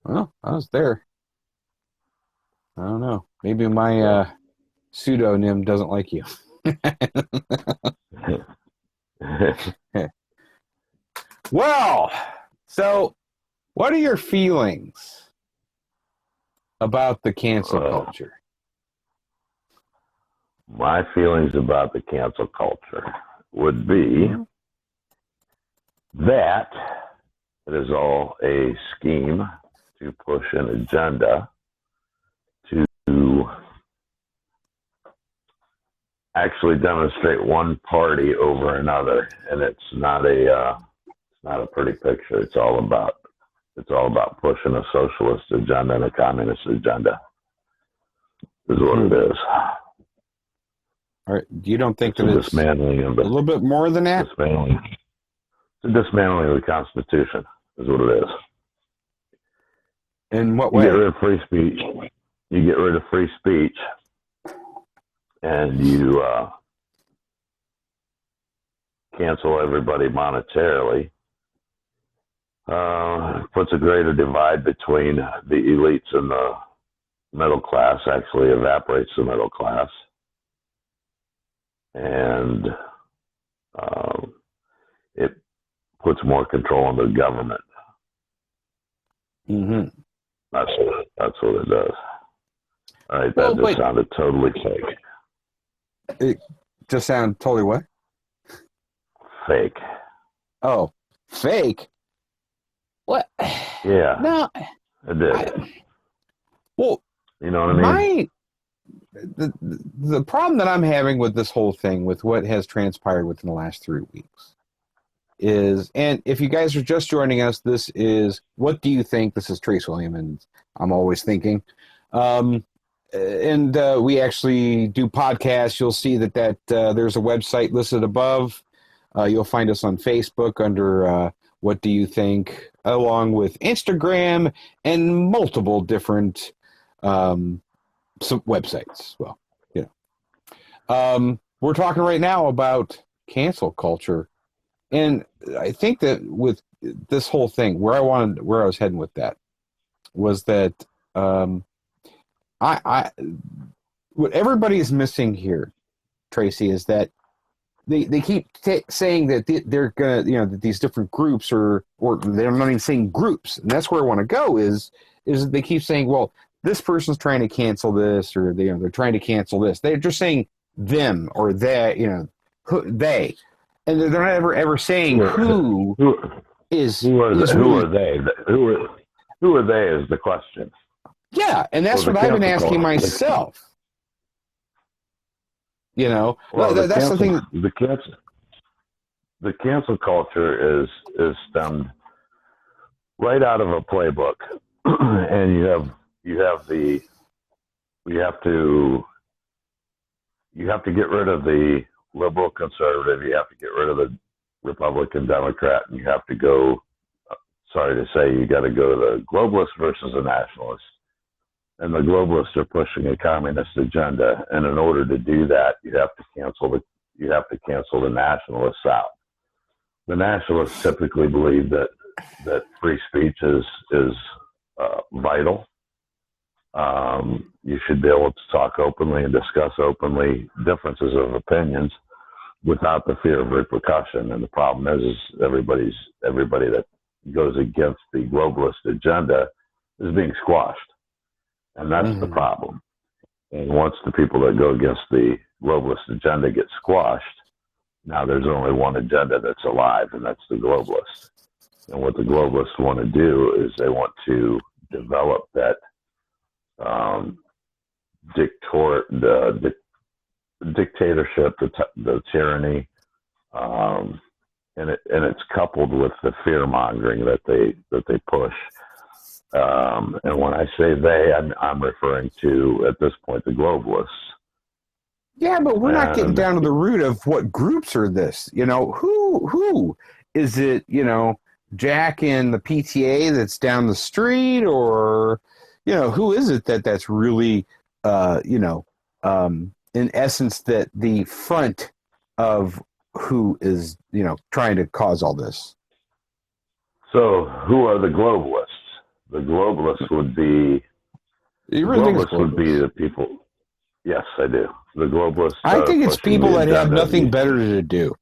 Well, I was there. I don't know. Maybe my So, pseudonym doesn't like you. Well, so what are your feelings about the cancel uh, culture? my feelings about the cancel culture would be Mhm. that it is all a scheme to push an agenda to actually demonstrate one party over another, and it's not a pretty picture. It's all about pushing a socialist agenda and a communist agenda. Is what Mhm. it is. All right. You don't think It's that a it's dismantling of a little bit more than that? dismantling. It's a dismantling of the Constitution. Is what it is. In what You get rid way? of free speech. You get rid of free speech, and you cancel everybody monetarily. Puts a greater divide between the elites and the middle class. Actually, evaporates the middle class, and um, it puts more control on the government. Hmm. That's what it does. All right, Well, that just but sounded totally fake. it just sounded totally what? Fake. Oh, fake. What? Yeah, No, it did. I, well, You know what I mean? my the problem that I'm having with this whole thing, with what has transpired within the last 3 weeks, is, and if you guys are just joining us, this is What Do You Think? This is Trace William, and I'm always thinking. Um, and we actually do podcasts. You'll see that there's a website listed above. You'll find us on Facebook under What Do You Think, along with Instagram and multiple different um, some websites. Well, you know, we're talking right now about cancel culture, and I think that with this whole thing, where I was heading with that was that um, I what everybody is missing here, Tracy, is that they keep saying that they're gonna, that these different groups or they're not even saying groups, and that's where I want to go is they keep saying, well, this person's trying to cancel this, or they're trying to cancel this. They're just saying them or they, they, and they're not ever saying Who are, who who, is who really. are they? Who are they is the question. Yeah, and Well, that's the what I've been cancel asking culture. myself. You know, Well, that's the thing. the cancel culture is stemmed right out of a playbook, and you have the you have to you have to get rid of the liberal conservative. You have to get rid of the Republican Democrat, and you have to go. Sorry to say, you got to go to the globalist versus the nationalist. And the globalists are pushing a communist agenda, and in order to do that, you have to cancel the nationalists out. The nationalists typically believe that free speech is vital. You should be able to talk openly and discuss openly differences of opinions without the fear of repercussion. And the problem is everybody that goes against the globalist agenda is being squashed, and that's the Mhm. problem. And once the people that go against the globalist agenda get squashed, now there's only one agenda that's alive, and that's the globalists. And what the globalists want to do is they want to develop that um, dictatorship, the tyranny, um, and it's coupled with the fear mongering that they push. And when I say they, I'm referring to, at this point, the globalists. Yeah, but we're not getting And down to the root of what groups are this. Who is it? Jack in the PTA that's down the street, or who is it that's really, in essence, that the front of who is trying to cause all this. so, who are the globalists? The globalists would be. You The really think it's globalists would be globalists? the people. Yes, I do. The globalists. I think it's pushing people the that have agenda. nothing better to do.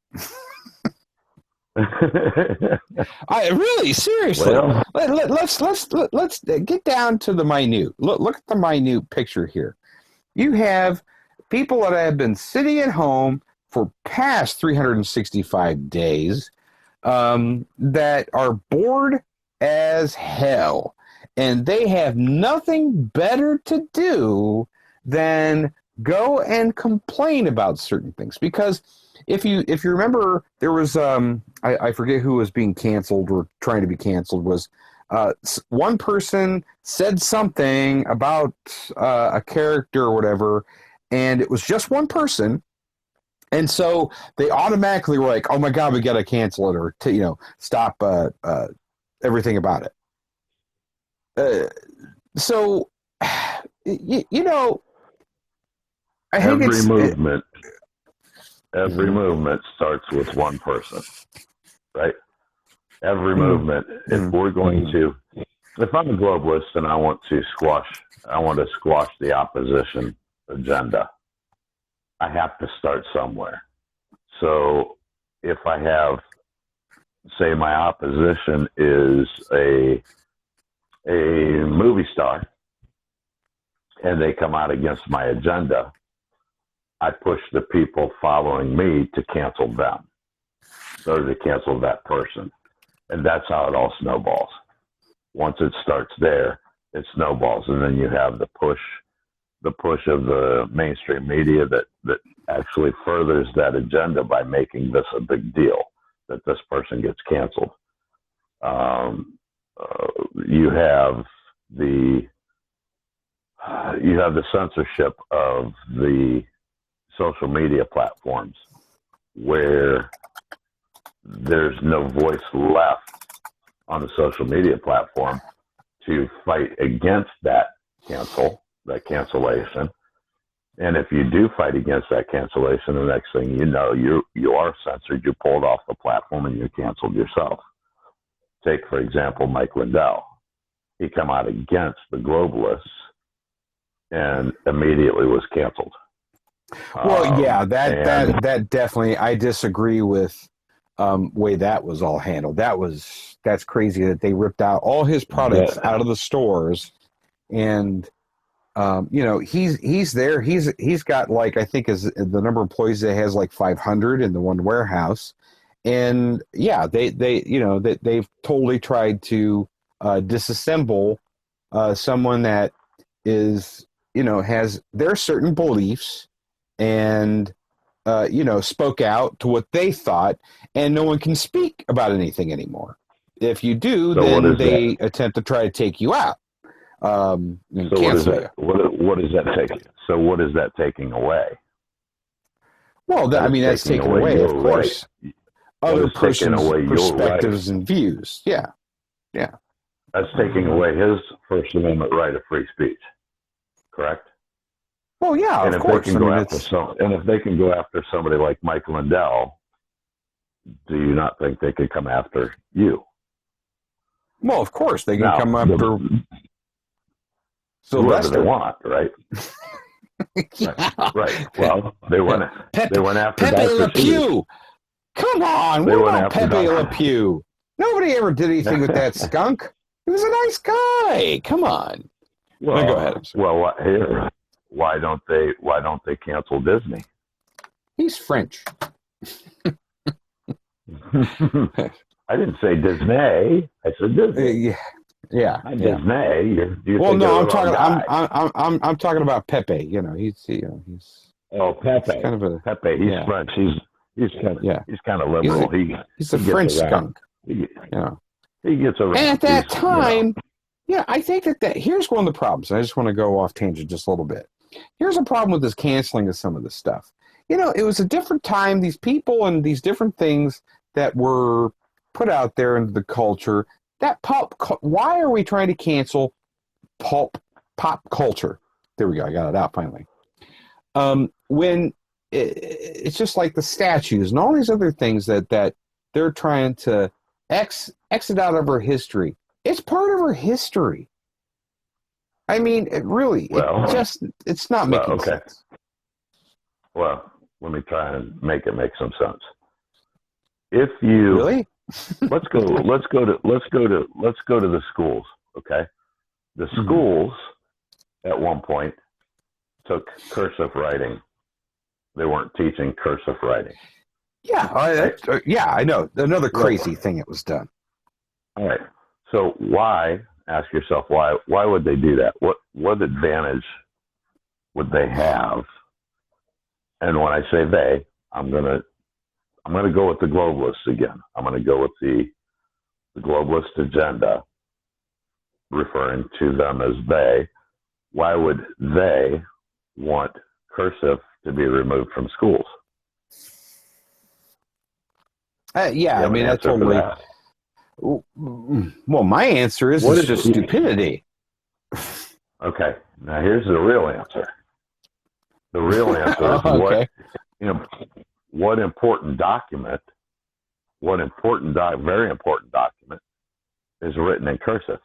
I really, seriously. Well, Let's get down to the minute. Look at the minute picture here. You have people that have been sitting at home for past 365 days that are bored as hell, and they have nothing better to do than go and complain about certain things. Because if you remember, there was I forget who was being canceled or trying to be canceled. Was one person said something about a character or whatever, and it was just one person, and so they automatically were like, "Oh my God, we got to cancel it or stop everything about it." So you know, I think every movement starts with one person, right? Every movement. If we're going to, if I'm a globalist and I want to squash the opposition agenda, I have to start somewhere. So if I have, say, my opposition is a movie star, and they come out against my agenda, I push the people following me to cancel them, or to cancel that person. And that's how it all snowballs. Once it starts there, it snowballs. And then you have the push of the mainstream media that actually furthers that agenda by making this a big deal, that this person gets canceled. You have the censorship of the social media platforms, where there's no voice left on the social media platform to fight against that cancellation. And if you do fight against that cancellation, the next thing you know, you are censored, you're pulled off the platform, and you're canceled yourself. Take, for example, Mike Lindell. He come out against the globalists and immediately was canceled. Well, yeah, that definitely, I disagree with way that was all handled. That's crazy that they ripped out all his products out of the stores, and he's there. He's got, like, I think is the number of employees that has like 500 in the one warehouse, and yeah, they've totally tried to disassemble someone that is has their certain beliefs and spoke out to what they thought, and no one can speak about anything anymore. If you do, so then they attempt to try to take you out. So what is that? What is that taking? So what is that taking away? Well, that's taking away, of course, other person's perspectives and views. Yeah. That's taking away his First Amendment right of free speech. Correct? Well, yeah, and of course. And if they can go after somebody like Mike Lindell, do you not think they could come after you? Well, of course they can come after Sylvester. Whoever they want, right? Yeah. Right. Well, they went after Pepe Dr. Le Pew. Come on, what about Pepe Le Pew? Nobody ever did anything with that skunk. He was a nice guy. Come on. Well, go ahead. Well, here, why don't they cancel Disney? He's French. I didn't say Disney. I said Disney. Yeah. Disney. Well, no, I'm talking about Pepe. He's Pepe. He's kind of Pepe. He's French. He's kind of liberal. He's a French skunk. He gets around. And at that time, I think that here's one of the problems. I just want to go off tangent just a little bit. Here's a problem with this canceling of some of this stuff. It was a different time. These people and these different things that were put out there into the culture. Why are we trying to cancel pop culture? There we go. I got it out finally. When it's just like the statues and all these other things that they're trying to exit out of our history. It's part of our history. I mean, it's not making sense. Well, let me try and make it make some sense. If you Really? let's go to the schools, okay? The schools at one point took cursive writing. They weren't teaching cursive writing. Yeah, I know. Another crazy thing that was done. All right. So ask yourself why would they do that? What advantage would they have? And when I say they, I'm gonna go with the globalists again. I'm gonna go with the globalist agenda, referring to them as they. Why would they want cursive to be removed from schools? Yeah, I mean, that's totally. That? Well, my answer is it's just stupidity. Okay, now here's the real answer. The real answer is what important document, very important document is written in cursive.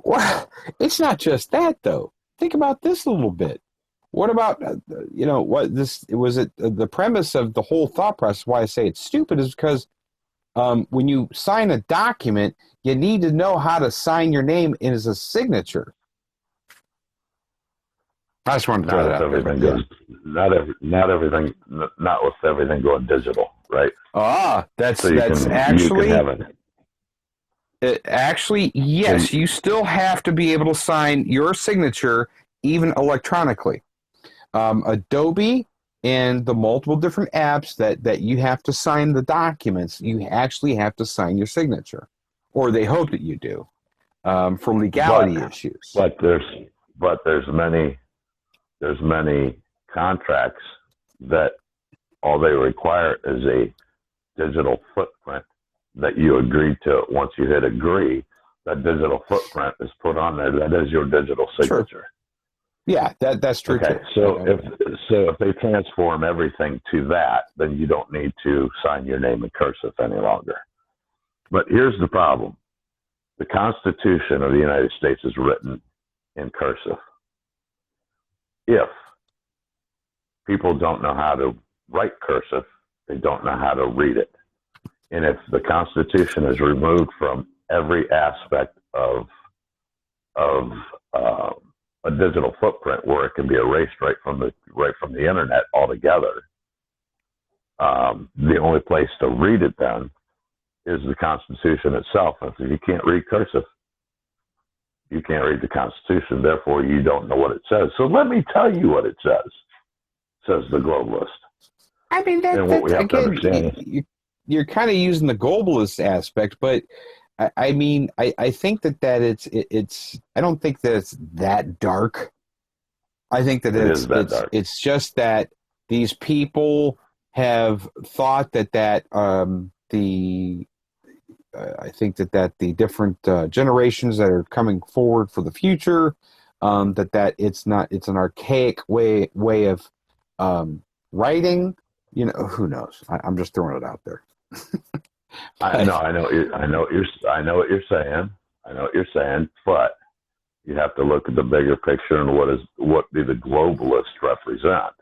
Well, it's not just that, though. Think about this a little bit. What about, the premise of the whole thought process, why I say it's stupid, is because when you sign a document, you need to know how to sign your name as a signature. I just wanted to throw that out there. Not with everything going digital, right? That's you can have it. Actually, yes, you still have to be able to sign your signature even electronically. Adobe and the multiple different apps that you have to sign the documents, you actually have to sign your signature, or they hope that you do, for legality issues. But there's many contracts that all they require is a digital footprint that you agreed to. Once you hit agree, that digital footprint is put on there. That is your digital signature. Sure. Yeah, that's true. Okay, too. So if they transform everything to that, then you don't need to sign your name in cursive any longer. But here's the problem. The Constitution of the United States is written in cursive. If people don't know how to write cursive, they don't know how to read it. And if the Constitution is removed from every aspect of a digital footprint, where it can be erased right from the internet altogether, the only place to read it then is the Constitution itself. And if you can't read cursive, you can't read the Constitution. Therefore, you don't know what it says. So let me tell you what it says the globalist. I mean, you're kind of using the globalist aspect, but I mean, I think that it's. I don't think that it's that dark. I think that it's just that these people have thought that I think that the different generations that are coming forward for the future, it's an archaic way of writing. Who knows? I'm just throwing it out there. I know what you're saying, but you have to look at the bigger picture and what do the globalists represent.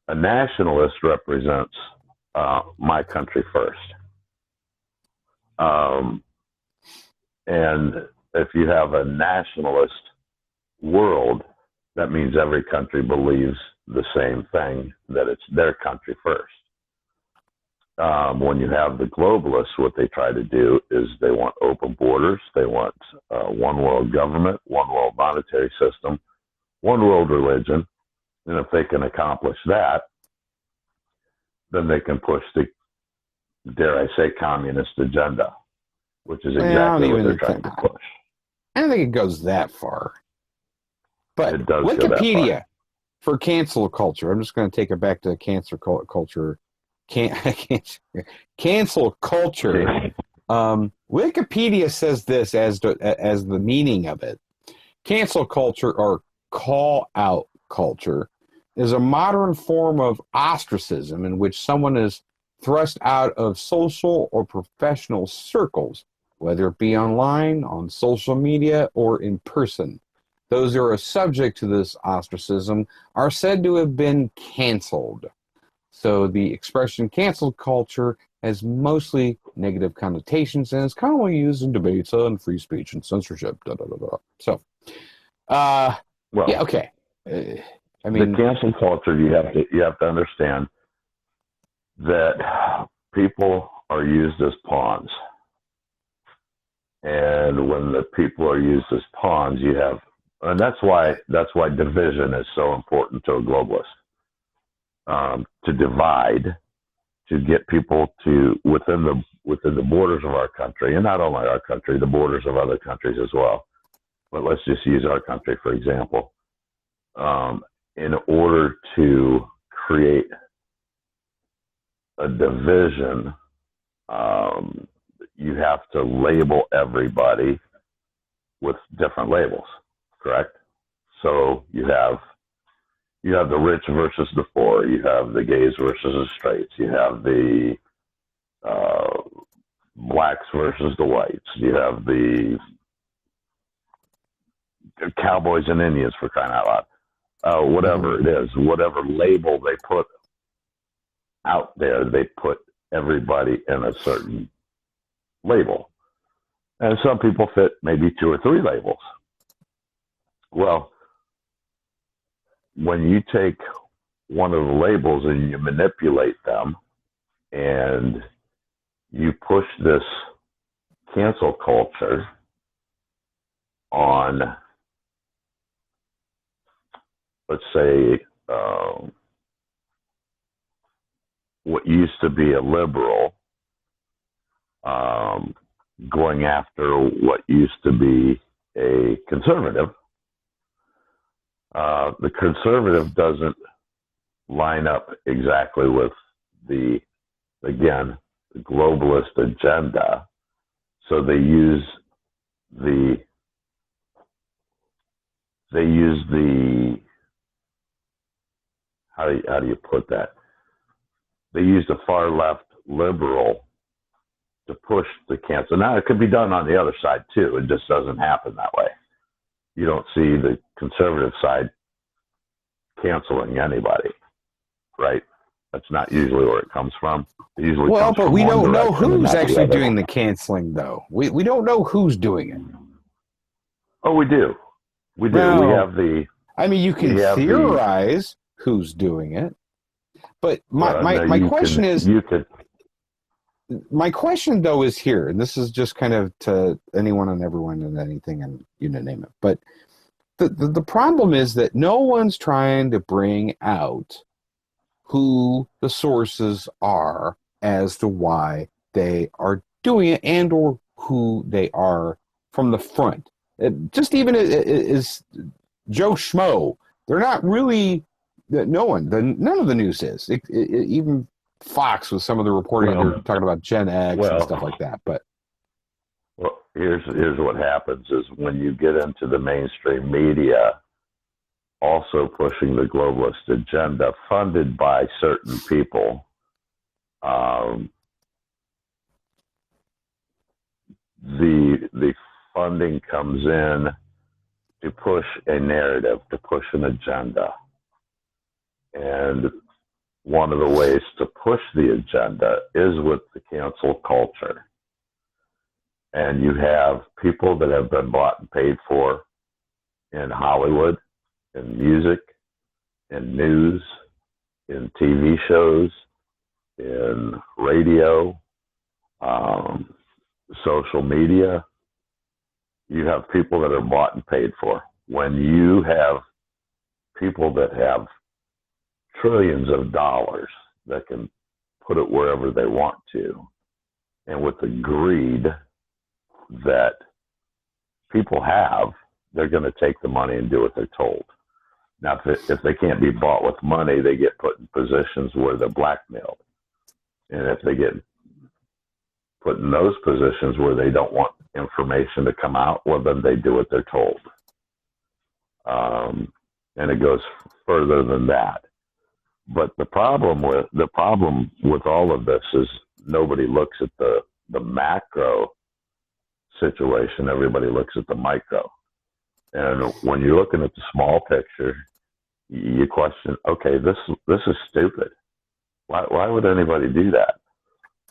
A nationalist represents my country first. And if you have a nationalist world, that means every country believes the same thing, that it's their country first. When you have the globalists, what they try to do is they want open borders. They want one world government, one world monetary system, one world religion. And if they can accomplish that, then they can push the, dare I say, communist agenda, which is exactly what they're trying to push. I don't think it goes that far. But it does Wikipedia for cancel culture. I'm just going to take it back to cancel culture. Cancel culture. Wikipedia says this as the meaning of it. Cancel culture, or call out culture, is a modern form of ostracism in which someone is thrust out of social or professional circles, whether it be online, on social media, or in person. Those who are subject to this ostracism are said to have been canceled. So the expression cancel culture has mostly negative connotations and is commonly used in debates on free speech and censorship. So, Well, yeah, okay. I mean, the cancel culture, you have to understand that people are used as pawns. And when the people are used as pawns, you have, and that's why division is so important to a globalist. To divide, to get people to within the borders of our country, and not only our country, the borders of other countries as well. But let's just use our country for example. In order to create a division, you have to label everybody with different labels, correct? So you have the rich versus the poor, you have the gays versus the straights, you have the blacks versus the whites, you have the cowboys and Indians, for crying out loud. Whatever it is, whatever label they put out there, they put everybody in a certain label. And some people fit maybe 2 or 3 labels. Well, when you take one of the labels and you manipulate them and you push this cancel culture on, let's say, what used to be a liberal, going after what used to be a conservative, the conservative doesn't line up exactly with the globalist agenda. So they use the how do you put that? They use the far left liberal to push the cancel. Now it could be done on the other side too. It just doesn't happen that way. You don't see the conservative side canceling anybody, right? That's not usually where it comes from. It usually comes but from we one don't know direction and who's not the actually other. doing the canceling, though. We don't know who's doing it. Oh, we do. We do. Well, we have the. I mean, you can theorize who's doing it, but my question is. My question, though, is here, and this is just kind of to anyone and everyone and anything and you name it. But the problem is that no one's trying to bring out who the sources are as to why they are doing it and or who they are from the front. Just even is Joe Schmo. They're not really, none of the news is. Even Fox with some of the reporting, they're talking about Gen X and stuff like that. But here's what happens is when you get into the mainstream media also pushing the globalist agenda funded by certain people, the funding comes in to push a narrative, to push an agenda. And one of the ways to push the agenda is with the cancel culture. And you have people that have been bought and paid for in Hollywood, in music, in news, in TV shows, in radio, social media. You have people that are bought and paid for. When you have people that have trillions of dollars that can put it wherever they want to, and with the greed that people have, they're going to take the money and do what they're told. Now, if they can't be bought with money, they get put in positions where they're blackmailed. And if they get put in those positions where they don't want information to come out, well, then they do what they're told. And it goes further than that. But the problem with all of this is nobody looks at the macro situation. Everybody looks at the micro. And when you're looking at the small picture, you question, okay, this is stupid. Why would anybody do that?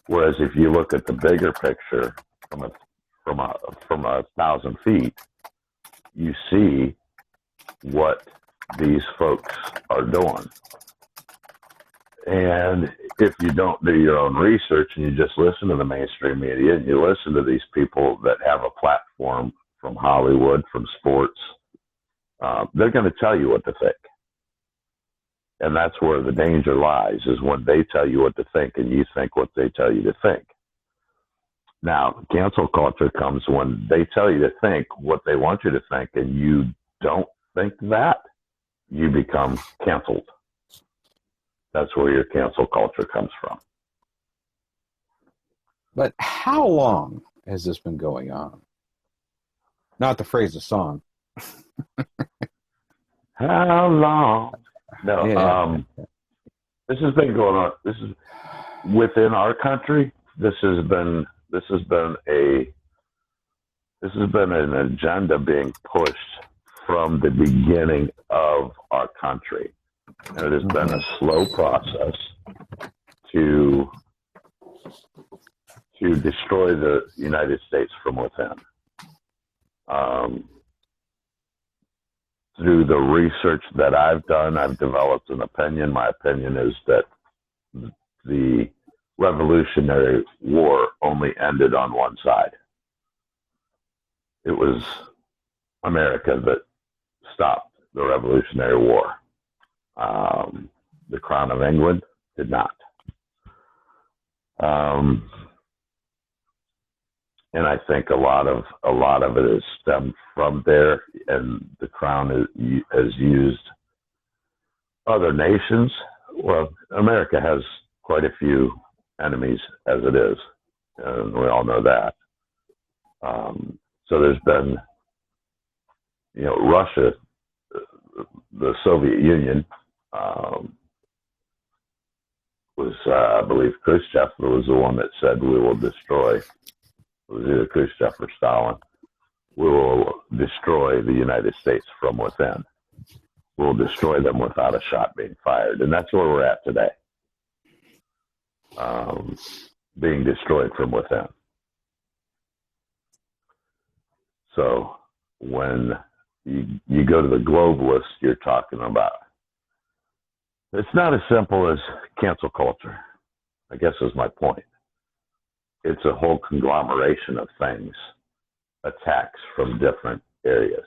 Whereas if you look at the bigger picture from 1,000 feet, you see what these folks are doing. And if you don't do your own research and you just listen to the mainstream media and you listen to these people that have a platform from Hollywood, from sports, they're going to tell you what to think. And that's where the danger lies, is when they tell you what to think and you think what they tell you to think. Now, cancel culture comes when they tell you to think what they want you to think and you don't think that, you become canceled. That's where your cancel culture comes from. But how long has this been going on? Not to phrase a song. How long? No, Yeah. this has been going on. This is within our country. This has been an agenda being pushed from the beginning of our country. And it has been a slow process to destroy the United States from within. Through the research that I've done, I've developed an opinion. My opinion is that the Revolutionary War only ended on one side. It was America that stopped the Revolutionary War. The Crown of England did not. And I think a lot of it is stemmed from there, and the Crown has used other nations. Well, America has quite a few enemies as it is, and we all know that. So there's been, Russia, the Soviet Union, was, I believe, Khrushchev was the one that said we will destroy. It was either Khrushchev or Stalin. We will destroy the United States from within. We'll destroy them without a shot being fired. And that's where we're at today. Being destroyed from within. So when you go to the globalists, you're talking about, it's not as simple as cancel culture, I guess is my point. It's a whole conglomeration of things, attacks from different areas,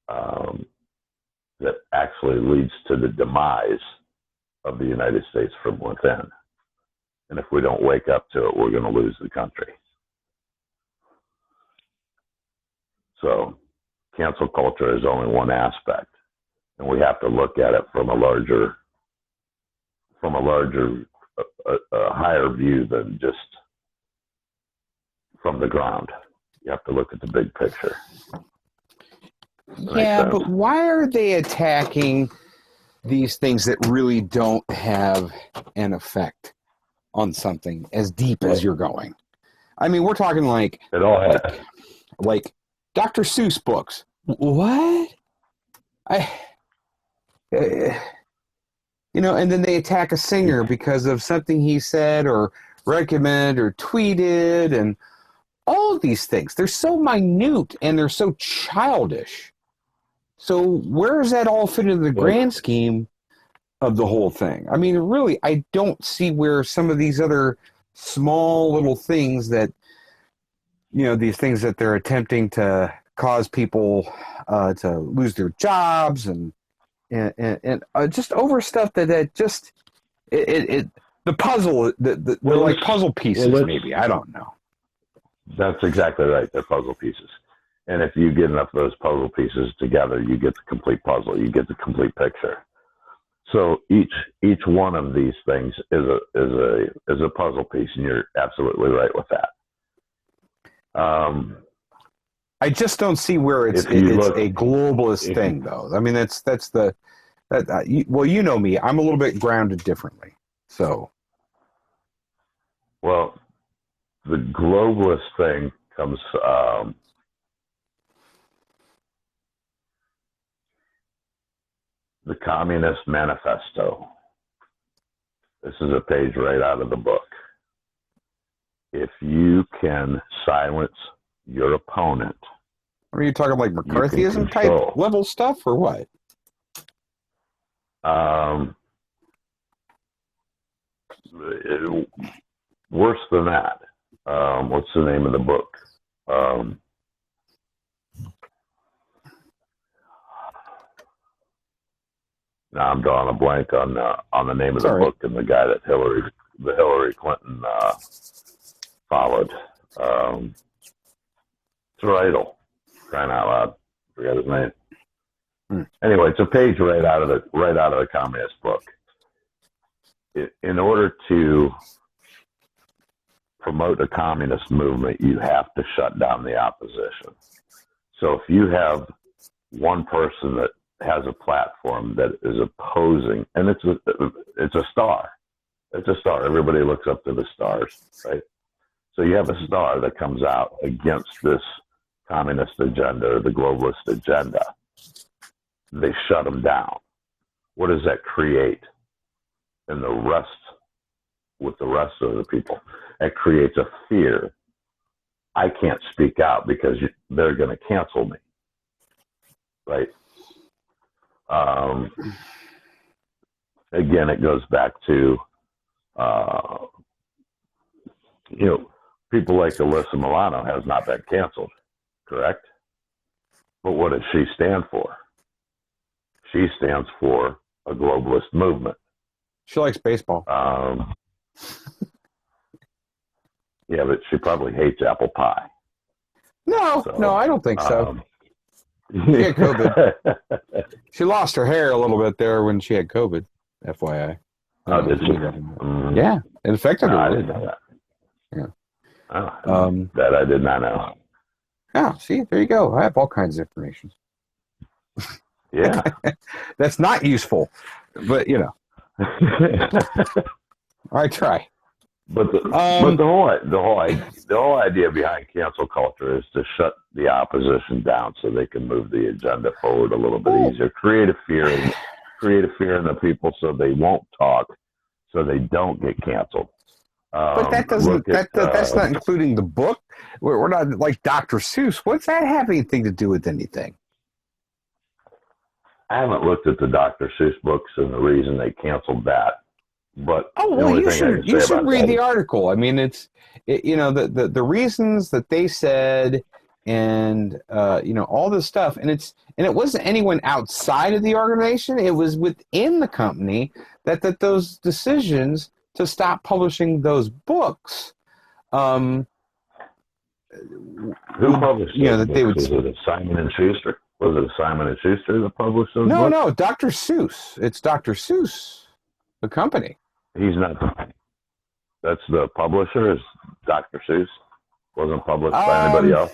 that actually leads to the demise of the United States from within. And if we don't wake up to it, we're going to lose the country. So cancel culture is only one aspect, and we have to look at it from a higher view than just from the ground. You have to look at the big picture. Yeah, but why are they attacking these things that really don't have an effect on something as deep as you're going? I mean, we're talking like Dr. Seuss books. What? And then they attack a singer because of something he said or recommended or tweeted, and all of these things. They're so minute and they're so childish. So where does that all fit into the grand scheme of the whole thing? I mean, really, I don't see where some of these other small little things that, these things that they're attempting to cause people to lose their jobs and just over stuff that just the puzzle, they're like puzzle pieces, maybe. I don't know. That's exactly right. They're puzzle pieces. And if you get enough of those puzzle pieces together, you get the complete puzzle. You get the complete picture. So each one of these things is a puzzle piece, and you're absolutely right with that. I just don't see where it's a globalist thing, though. I mean, that's the Well, you know me. I'm a little bit grounded differently. So, well, the globalist thing comes. The Communist Manifesto. This is a page right out of the book. If you can silence your opponent, are you talking like McCarthyism type level stuff or what? Worse than that. What's the name of the book? Now I'm drawing a blank on the name of the book and the guy that Hillary Clinton followed. It's Riddle, crying out loud. Forget his name. Anyway, it's a page right out of the communist book. In order to promote a communist movement, you have to shut down the opposition. So if you have one person that has a platform that is opposing, and it's a star. It's a star. Everybody looks up to the stars, right? So you have a star that comes out against this communist agenda or the globalist agenda. They shut them down. What does that create in with the rest of the people? It creates a fear. I can't speak out because they're going to cancel me, right? Again, it goes back to, people like Alyssa Milano has not been canceled, correct? But what does she stand for? She stands for a globalist movement. She likes baseball. Yeah, but she probably hates apple pie. No, I don't think so. She had COVID. She lost her hair a little bit there when she had COVID, FYI. Oh, did she? Yeah, it affected her. I didn't know that. Yeah. That I did not know. Oh, see, there you go. I have all kinds of information. Yeah. That's not useful, but I try. But the whole idea behind cancel culture is to shut the opposition down so they can move the agenda forward a little bit easier. Create a fear in the people so they won't talk, so they don't get canceled. But that doesn't. That's not including the book. We're not like Dr. Seuss. What's that have anything to do with anything? I haven't looked at the Dr. Seuss books and the reason they canceled that. But you should read the article. I mean, the reasons that they said, and all this stuff, and it wasn't anyone outside of the organization. It was within the company that those decisions to stop publishing those books. Who published those books? Was it Simon and Schuster? Was it Simon and Schuster that published those books? No, Dr. Seuss. It's Dr. Seuss, the company. He's not. That's the publisher. Is Dr. Seuss wasn't published by anybody else?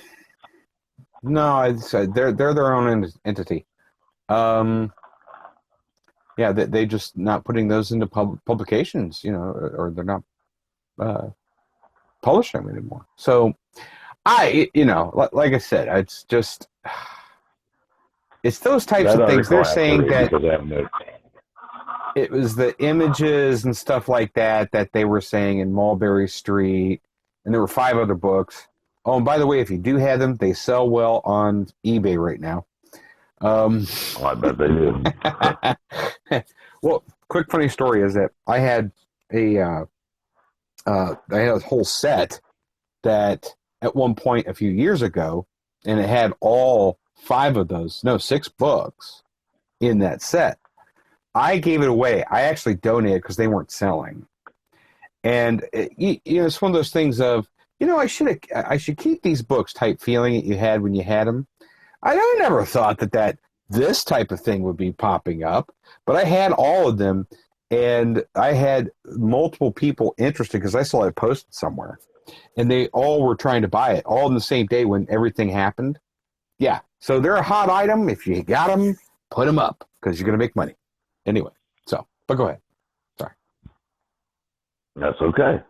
No, they're their own entity. Yeah, they just not putting those into publications, or they're not publishing them anymore. So, like I said, it's just it's those types of things. They're saying that it was the images and stuff like that they were saying in Mulberry Street, and there were 5 other books. Oh, and by the way, if you do have them, they sell well on eBay right now. I bet they do. Well, quick funny story is that I had a whole set that at one point a few years ago, and it had all 6 books in that set. I gave it away. I actually donated because they weren't selling. And it's one of those things of, I should keep these books type feeling that you had when you had them. I never thought that this type of thing would be popping up, but I had all of them, and I had multiple people interested because I saw it posted somewhere, and they all were trying to buy it all in the same day when everything happened. Yeah, so they're a hot item. If you got them, put them up because you're going to make money. Anyway, but go ahead. Sorry. That's okay.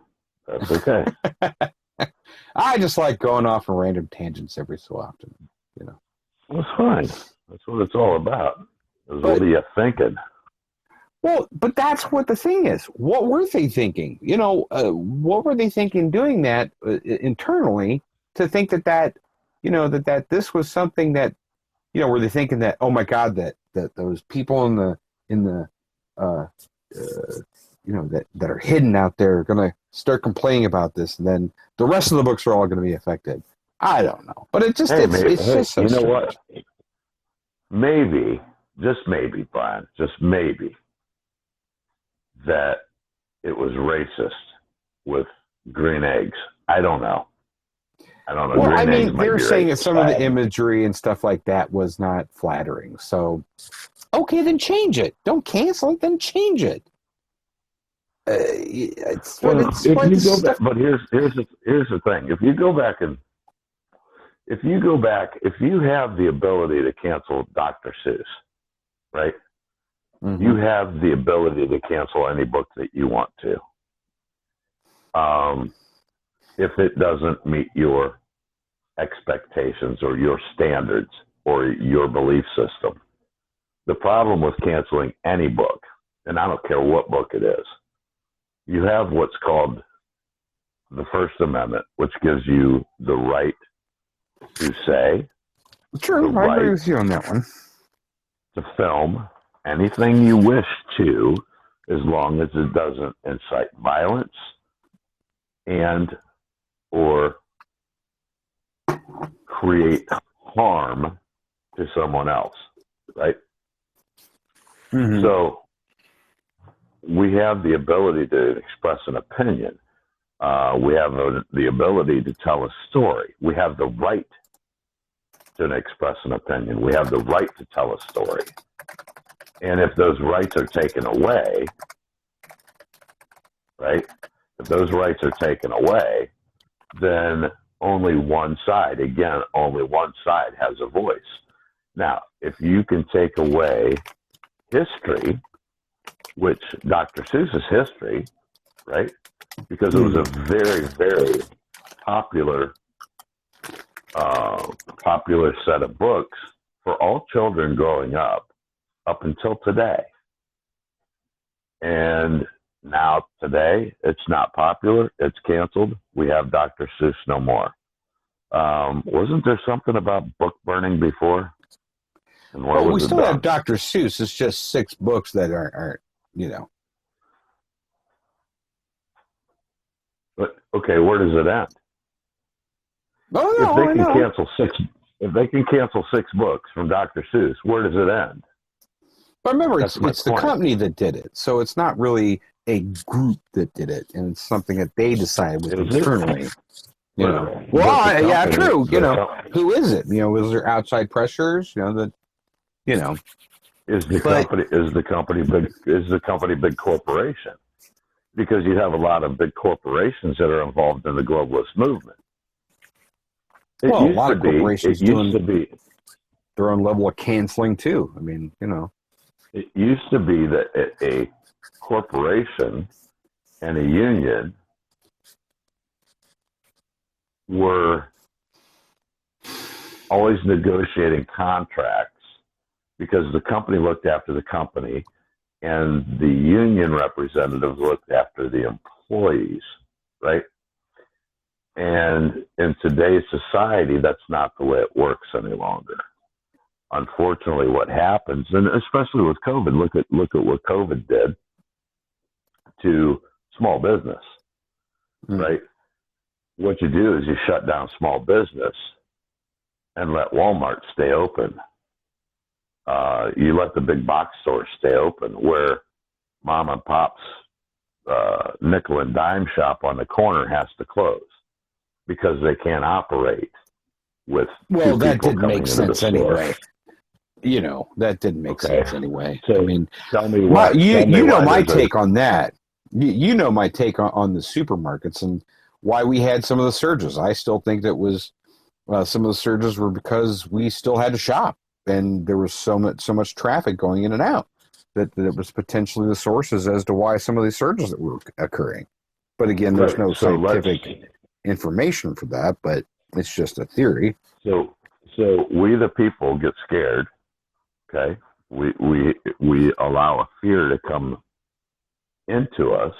That's okay. I just like going off on random tangents every so often, That's fine. That's what it's all about. What are you thinking? Well, but that's what the thing is. What were they thinking? What were they thinking doing that internally to think that that this was something that, were they thinking that, oh my God, that those people in the that are hidden out there are going to start complaining about this, and then the rest of the books are all going to be affected. I don't know, but it's just so you know strange. what? Maybe, just maybe, Brian, just maybe, that it was racist with green eggs. I don't know. Well, green I mean, eggs might they're be saying that racist. some of the imagery and stuff like that was not flattering. So, okay, then change it. Don't cancel it, then change it. But here's the thing. If you have the ability to cancel Dr. Seuss, right? Mm-hmm. You have the ability to cancel any book that you want to. If it doesn't meet your expectations or your standards or your belief system. The problem with canceling any book, and I don't care what book it is, you have what's called the First Amendment, which gives you the right to say, true, I agree with you on that one, to film anything you wish to, as long as it doesn't incite violence and or create harm to someone else, right? Mm-hmm. So we have the ability to express an opinion. We have the ability to tell a story. We have the right to express an opinion. We have the right to tell a story. And if those rights are taken away, right? If those rights are taken away, then only one side has a voice. Now, if you can take away history, which Dr. Seuss's history, right? Because it was a very, very popular set of books for all children growing up until today. And now today, it's not popular. It's canceled. We have Dr. Seuss no more. Wasn't there something about book burning before? And well, we still have Dr. Seuss. It's just 6 books that aren't. But okay, where does it end? Oh, no, if they can cancel 6 books from Dr. Seuss, where does it end? But remember, it's the company that did it, so it's not really a group that did it, and it's something that they decided with internally. Well, yeah, true. Who is it? Is there outside pressures? Is the company big corporation? Because you have a lot of big corporations that are involved in the globalist movement. A lot of corporations doing their own level of canceling too. I mean, It used to be that a corporation and a union were always negotiating contracts because the company looked after the company and the union representatives looked after the employees, right? And in today's society, that's not the way it works any longer. Unfortunately, what happens, and especially with COVID, look at what COVID did to small business, right? What you do is you shut down small business and let Walmart stay open. You let the big box stores stay open, where mom and pop's nickel and dime shop on the corner has to close because they can't operate with that didn't make sense anyway. That didn't make sense anyway. So I mean, tell me why. My take on that. You know my take on the supermarkets and why we had some of the surges. I still think that was some of the surges were because we still had to shop and there was so much traffic going in and out. that was potentially the sources as to why some of these surges that were occurring. But again, there's no scientific information for that, but it's just a theory. So we the people get scared. Okay, we allow a fear to come into us,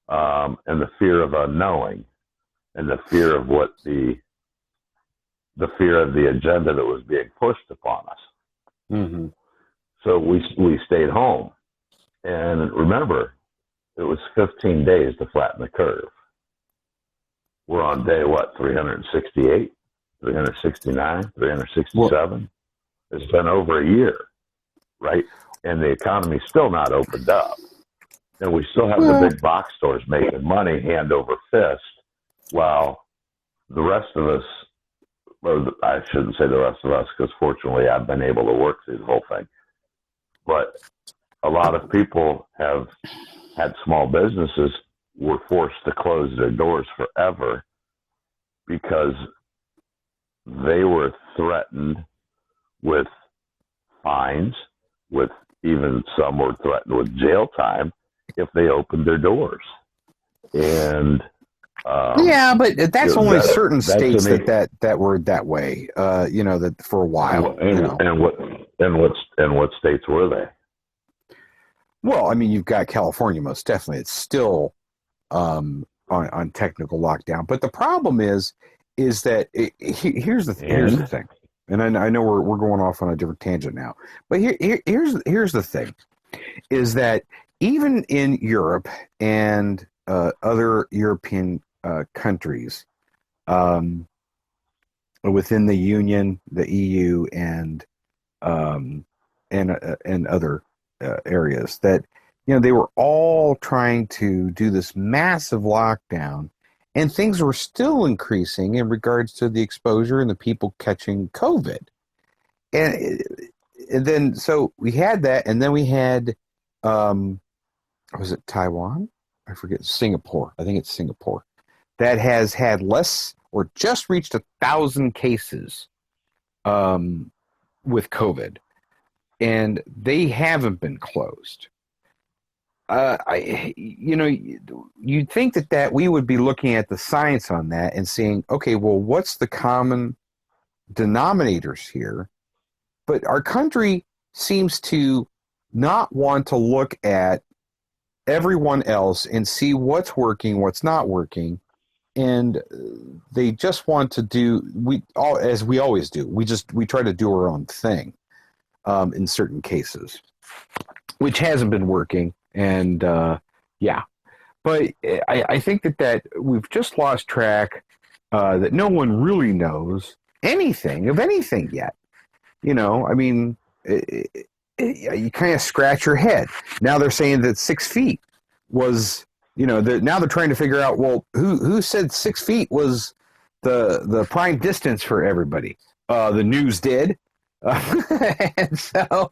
and the fear of unknowing, and the fear of what the fear of the agenda that was being pushed upon us. Mm-hmm. So we stayed home, and remember, it was 15 days to flatten the curve. We're on day, 368, 369, 367? It's been over a year, right? And the economy's still not opened up. And we still have the big box stores making money hand over fist, while the rest of us, well, I shouldn't say the rest of us, because fortunately I've been able to work through the whole thing. But a lot of people have had small businesses were forced to close their doors forever because they were threatened with fines, with even some were threatened with jail time if they opened their doors. And yeah, but that's only certain states that were that way. That for a while. And what states were they? Well, I mean, you've got California, most definitely. It's still on technical lockdown. But the problem is that here's the thing, and I know we're going off on a different tangent now. But here's the thing, is that even in Europe and other European countries, within the Union, the EU, and other areas, that they were all trying to do this massive lockdown, and things were still increasing in regards to the exposure and the people catching COVID. And then so we had that, and then we had was it Taiwan? I forget. Singapore. I think it's Singapore that has had less or just reached 1,000 cases with COVID, and they haven't been closed. You'd think that we would be looking at the science on that and saying, okay, well, what's the common denominators here? But our country seems to not want to look at everyone else and see what's working, what's not working. And they just want to do, as we always do, we try to do our own thing in certain cases, which hasn't been working. And but I think that we've just lost track, that no one really knows anything of anything yet. I mean, you kind of scratch your head. Now they're saying that 6 feet was, now they're trying to figure out, well, who said 6 feet was the prime distance for everybody? The news did. And so,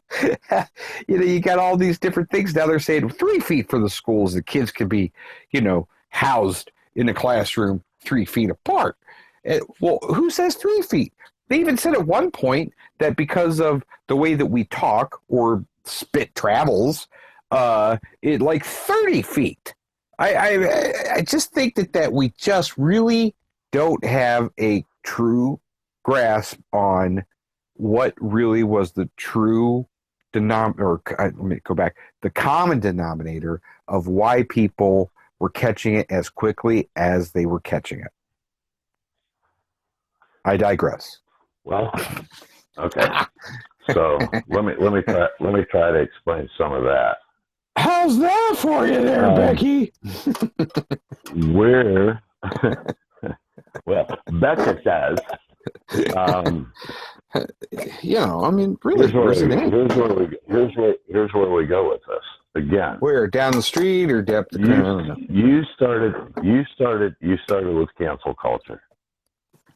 you got all these different things. Now they're saying 3 feet for the schools. The kids could be, housed in a classroom 3 feet apart. Well, who says 3 feet? They even said at one point that because of the way that we talk or spit travels, it like 30 feet. I just think that we just really don't have a true grasp on what really was the true let me go back, the common denominator of why people were catching it as quickly as they were catching it. I digress. Well, okay. So let me try to explain some of that. How's that for you there, Becky? Well, Becca says, I mean, really, here's where we go with this. Again, where, down the street or depth? I don't know. You started with cancel culture.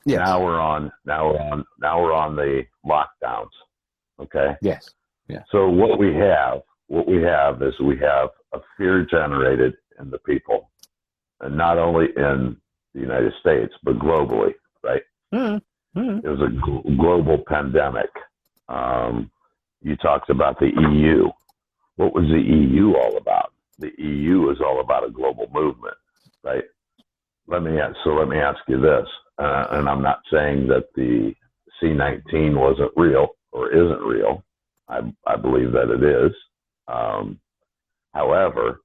Yes. Now we're on the lockdowns. Okay. Yes. Yeah. So what we have is a fear generated in the people, and not only in the United States but globally. Right. Mm-hmm. Mm-hmm. It was a global pandemic. You talked about the EU. what was the EU all about? The EU is all about a global movement, right? Let me ask you this, and I'm not saying that the C-19 wasn't real or isn't real. I believe that it is. However,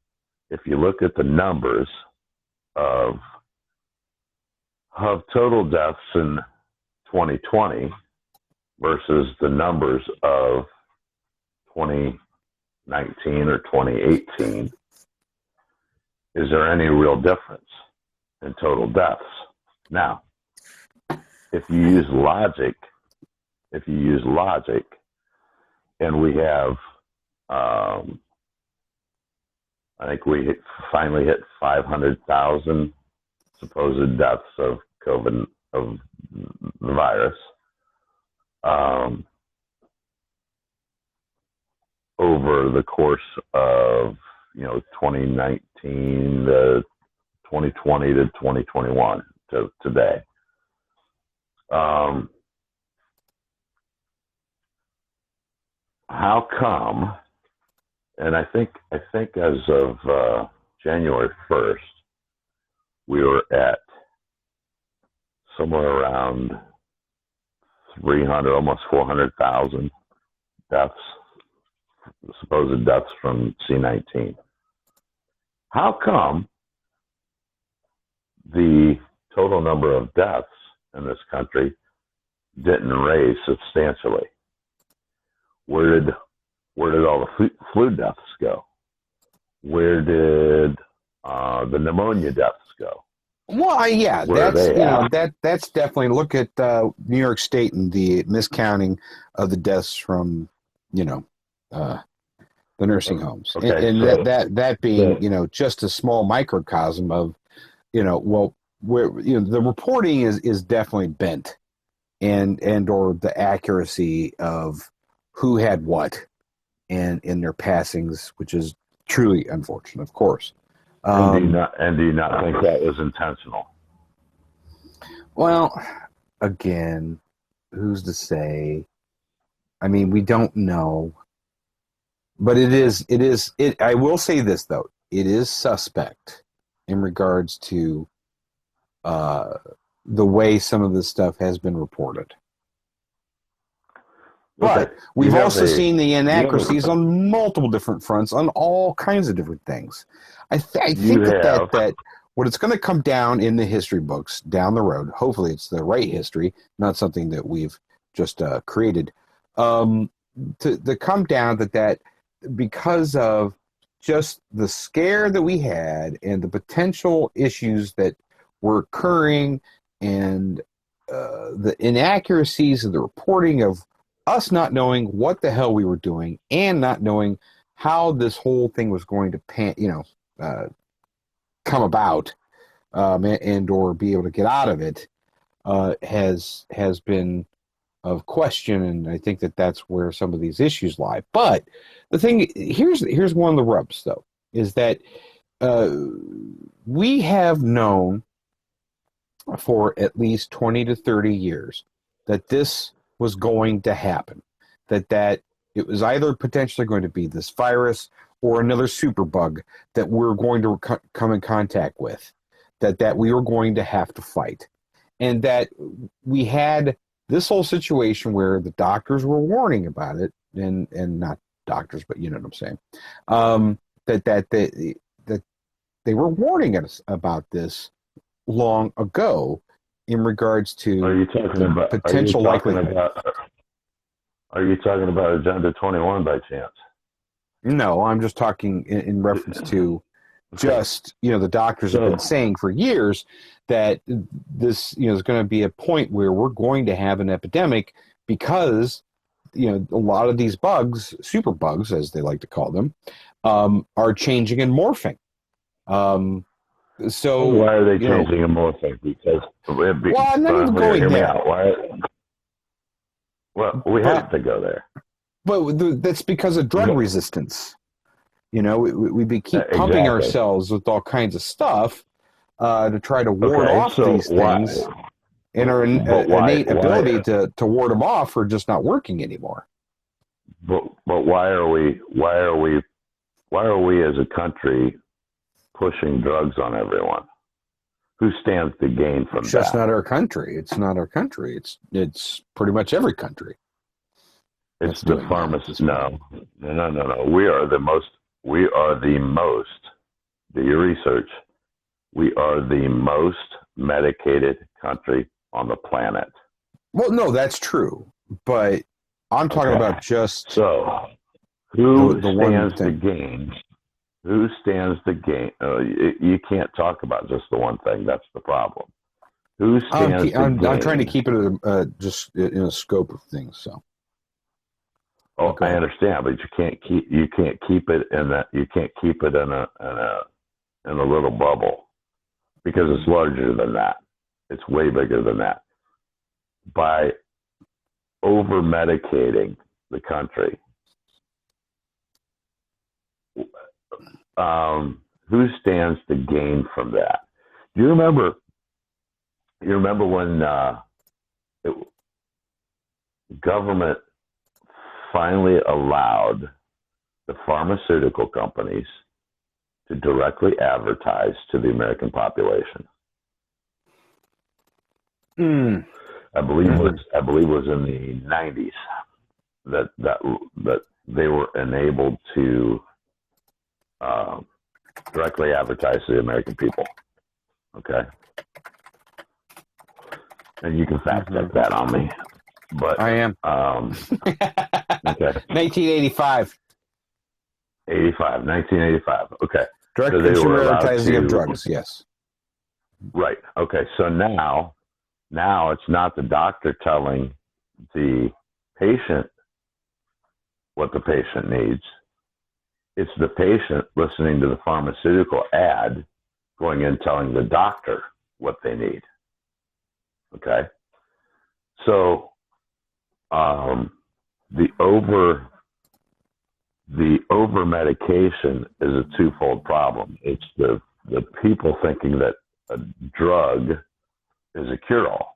if you look at the numbers of total deaths in 2020 versus the numbers of 2019 or 2018, is there any real difference in total deaths? Now, if you use logic, and we have, I think we finally hit 500,000 supposed deaths of COVID, of the virus, over the course of 2019 to 2020 to 2021 to today. How come? And I think as of January 1st, we were at somewhere around 300, almost 400,000 deaths, supposed deaths from C-19. How come the total number of deaths in this country didn't raise substantially? Where did all the flu deaths go? Where did the pneumonia deaths go? Well, yeah, that's definitely, look at New York State and the miscounting of the deaths from the nursing homes, okay, and so, that being just a small microcosm of where the reporting is definitely bent, and or the accuracy of who had what and in their passings, which is truly unfortunate, of course. And do you not think that was intentional? Well, again, who's to say? I mean, we don't know. But I will say this, though. It is suspect in regards to the way some of this stuff has been reported. But Okay. we've also seen the inaccuracies on multiple different fronts, on all kinds of different things. I think that what it's going to come down in the history books down the road, hopefully it's the right history, not something that we've just created, to come down that because of just the scare that we had and the potential issues that were occurring and the inaccuracies of the reporting of us not knowing what the hell we were doing and not knowing how this whole thing was going to come about and or be able to get out of it has been of question, and I think that's where some of these issues lie. But the thing here's one of the rubs, though, is that we have known for at least 20 to 30 years that this was going to happen, that it was either potentially going to be this virus or another superbug that we're going to come in contact with, that we were going to have to fight, and that we had this whole situation where the doctors were warning about it, and not doctors, but you know what I'm saying, that they were warning us about this long ago in regards to potential likelihood. Are you talking about Agenda 21 by chance? No, I'm just talking in reference to just, the doctors have been saying for years that this, is going to be a point where we're going to have an epidemic because, a lot of these bugs, super bugs, as they like to call them, are changing and morphing. So why are they changing and morphing? Because I'm not even going there. Well, we have to go there. But that's because of drug resistance. We keep pumping ourselves with all kinds of stuff to try to ward off these things, and our innate ability to ward them off are just not working anymore. But why are we why are we as a country pushing drugs on everyone? Who stands to gain from It's that? just not our country. It's not our country. It's pretty much every country. It's the pharmacists. No. We are the most, do your research. We are the most medicated country on the planet. Well, no, that's true. But I'm talking about just... So, who the stands to gain? Who stands to gain? You can't talk about just the one thing. That's the problem. Who stands to gain? I'm trying to keep it just in a scope of things. So. Oh, Okay. I understand, but you can't keep it in that. You can't keep it in a little bubble, because it's larger than that. It's way bigger than that. By over medicating the country, who stands to gain from that? Do you remember? You remember when government finally allowed the pharmaceutical companies to directly advertise to the American population? I believe it was in the 90s that they were enabled to directly advertise to the American people. Okay, and you can fact check that on me, but I am. Okay. 1985. 1985. Okay. Direct consumer advertising of drugs. Yes. Right. Okay. So now it's not the doctor telling the patient what the patient needs. It's the patient listening to the pharmaceutical ad, going in telling the doctor what they need. Okay. So the over medication is a twofold problem. It's the people thinking that a drug is a cure-all,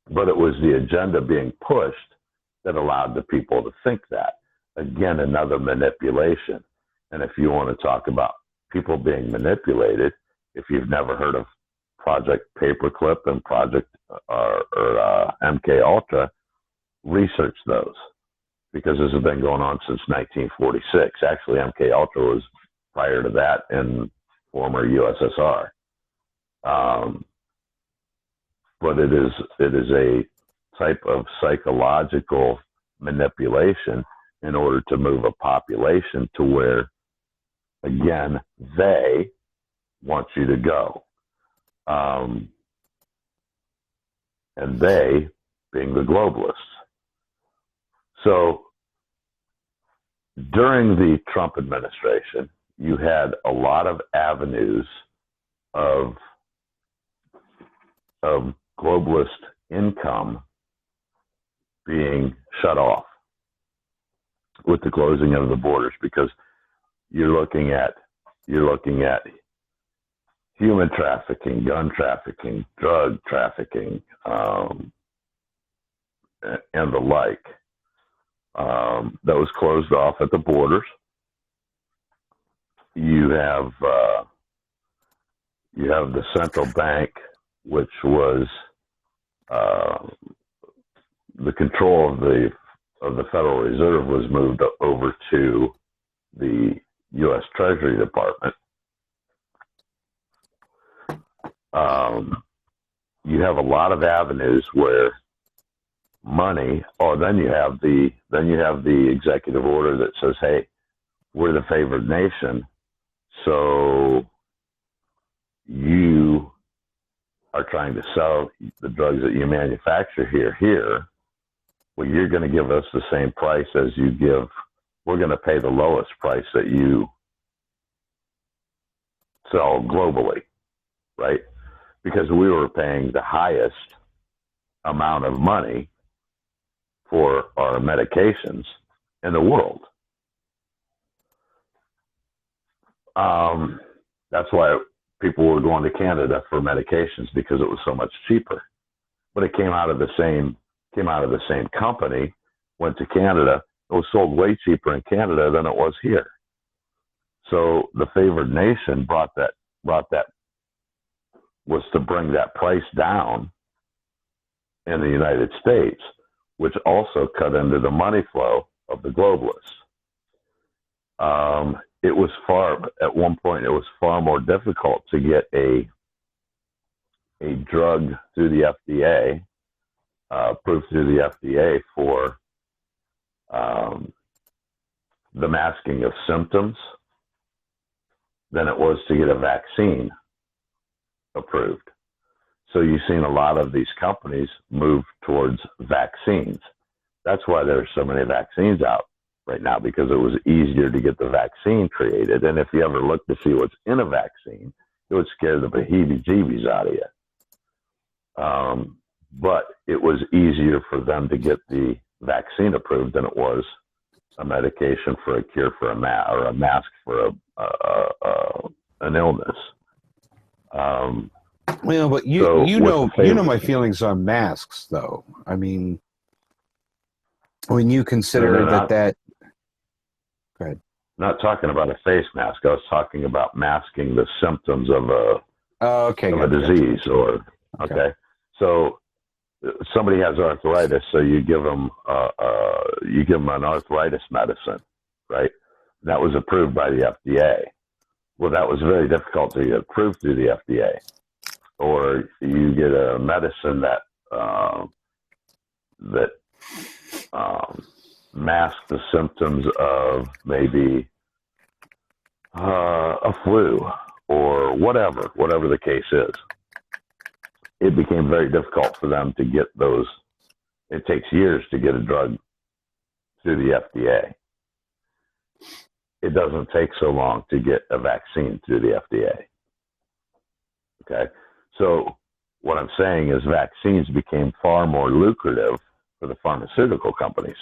but it was the agenda being pushed that allowed the people to think that. Again, another manipulation. And if you want to talk about people being manipulated, if you've never heard of Project Paperclip and Project or MK Ultra, research those, because this has been going on since 1946. Actually, MK Ultra was prior to that in former USSR. But it is a type of psychological manipulation in order to move a population to where, again, they want you to go. And they being the globalists. So during the Trump administration, you had a lot of avenues of globalist income being shut off with the closing of the borders, because you're looking at human trafficking, gun trafficking, drug trafficking, and the like. That was closed off at the borders. You have the central bank, which was the control of the Federal Reserve was moved over to the U.S. Treasury Department. You have a lot of avenues where money, then you have the executive order that says, hey, we're the favored nation, so you are trying to sell the drugs that you manufacture here. Well, you're going to give us the same price as you give. We're going to pay the lowest price that you sell globally, right? Because we were paying the highest amount of money for our medications in the world. That's why people were going to Canada for medications, because it was so much cheaper. But it came out of the same company, went to Canada. It was sold way cheaper in Canada than it was here. So the favored nation brought that was to bring that price down in the United States, which also cut into the money flow of the globalists. At one point, it was far more difficult to get a drug through the FDA, approved through the FDA for the masking of symptoms than it was to get a vaccine approved. So you've seen a lot of these companies move towards vaccines. That's why there's so many vaccines out right now, because it was easier to get the vaccine created. And if you ever look to see what's in a vaccine, it would scare the beheebie-jeebies out of you. But it was easier for them to get the vaccine approved than it was a medication for a cure for or a mask for an illness. Well, but you know my feelings on masks, though. I mean, when you consider that. Go ahead. Not talking about a face mask. I was talking about masking the symptoms of a disease, or okay. So somebody has arthritis, so you give them an arthritis medicine, right? That was approved by the FDA. Well, that was very difficult to get approved through the FDA. Or you get a medicine that masks the symptoms of maybe a flu or whatever the case is. It became very difficult for them to get those. It takes years to get a drug through the FDA. It doesn't take so long to get a vaccine through the FDA. Okay. So what I'm saying is vaccines became far more lucrative for the pharmaceutical companies.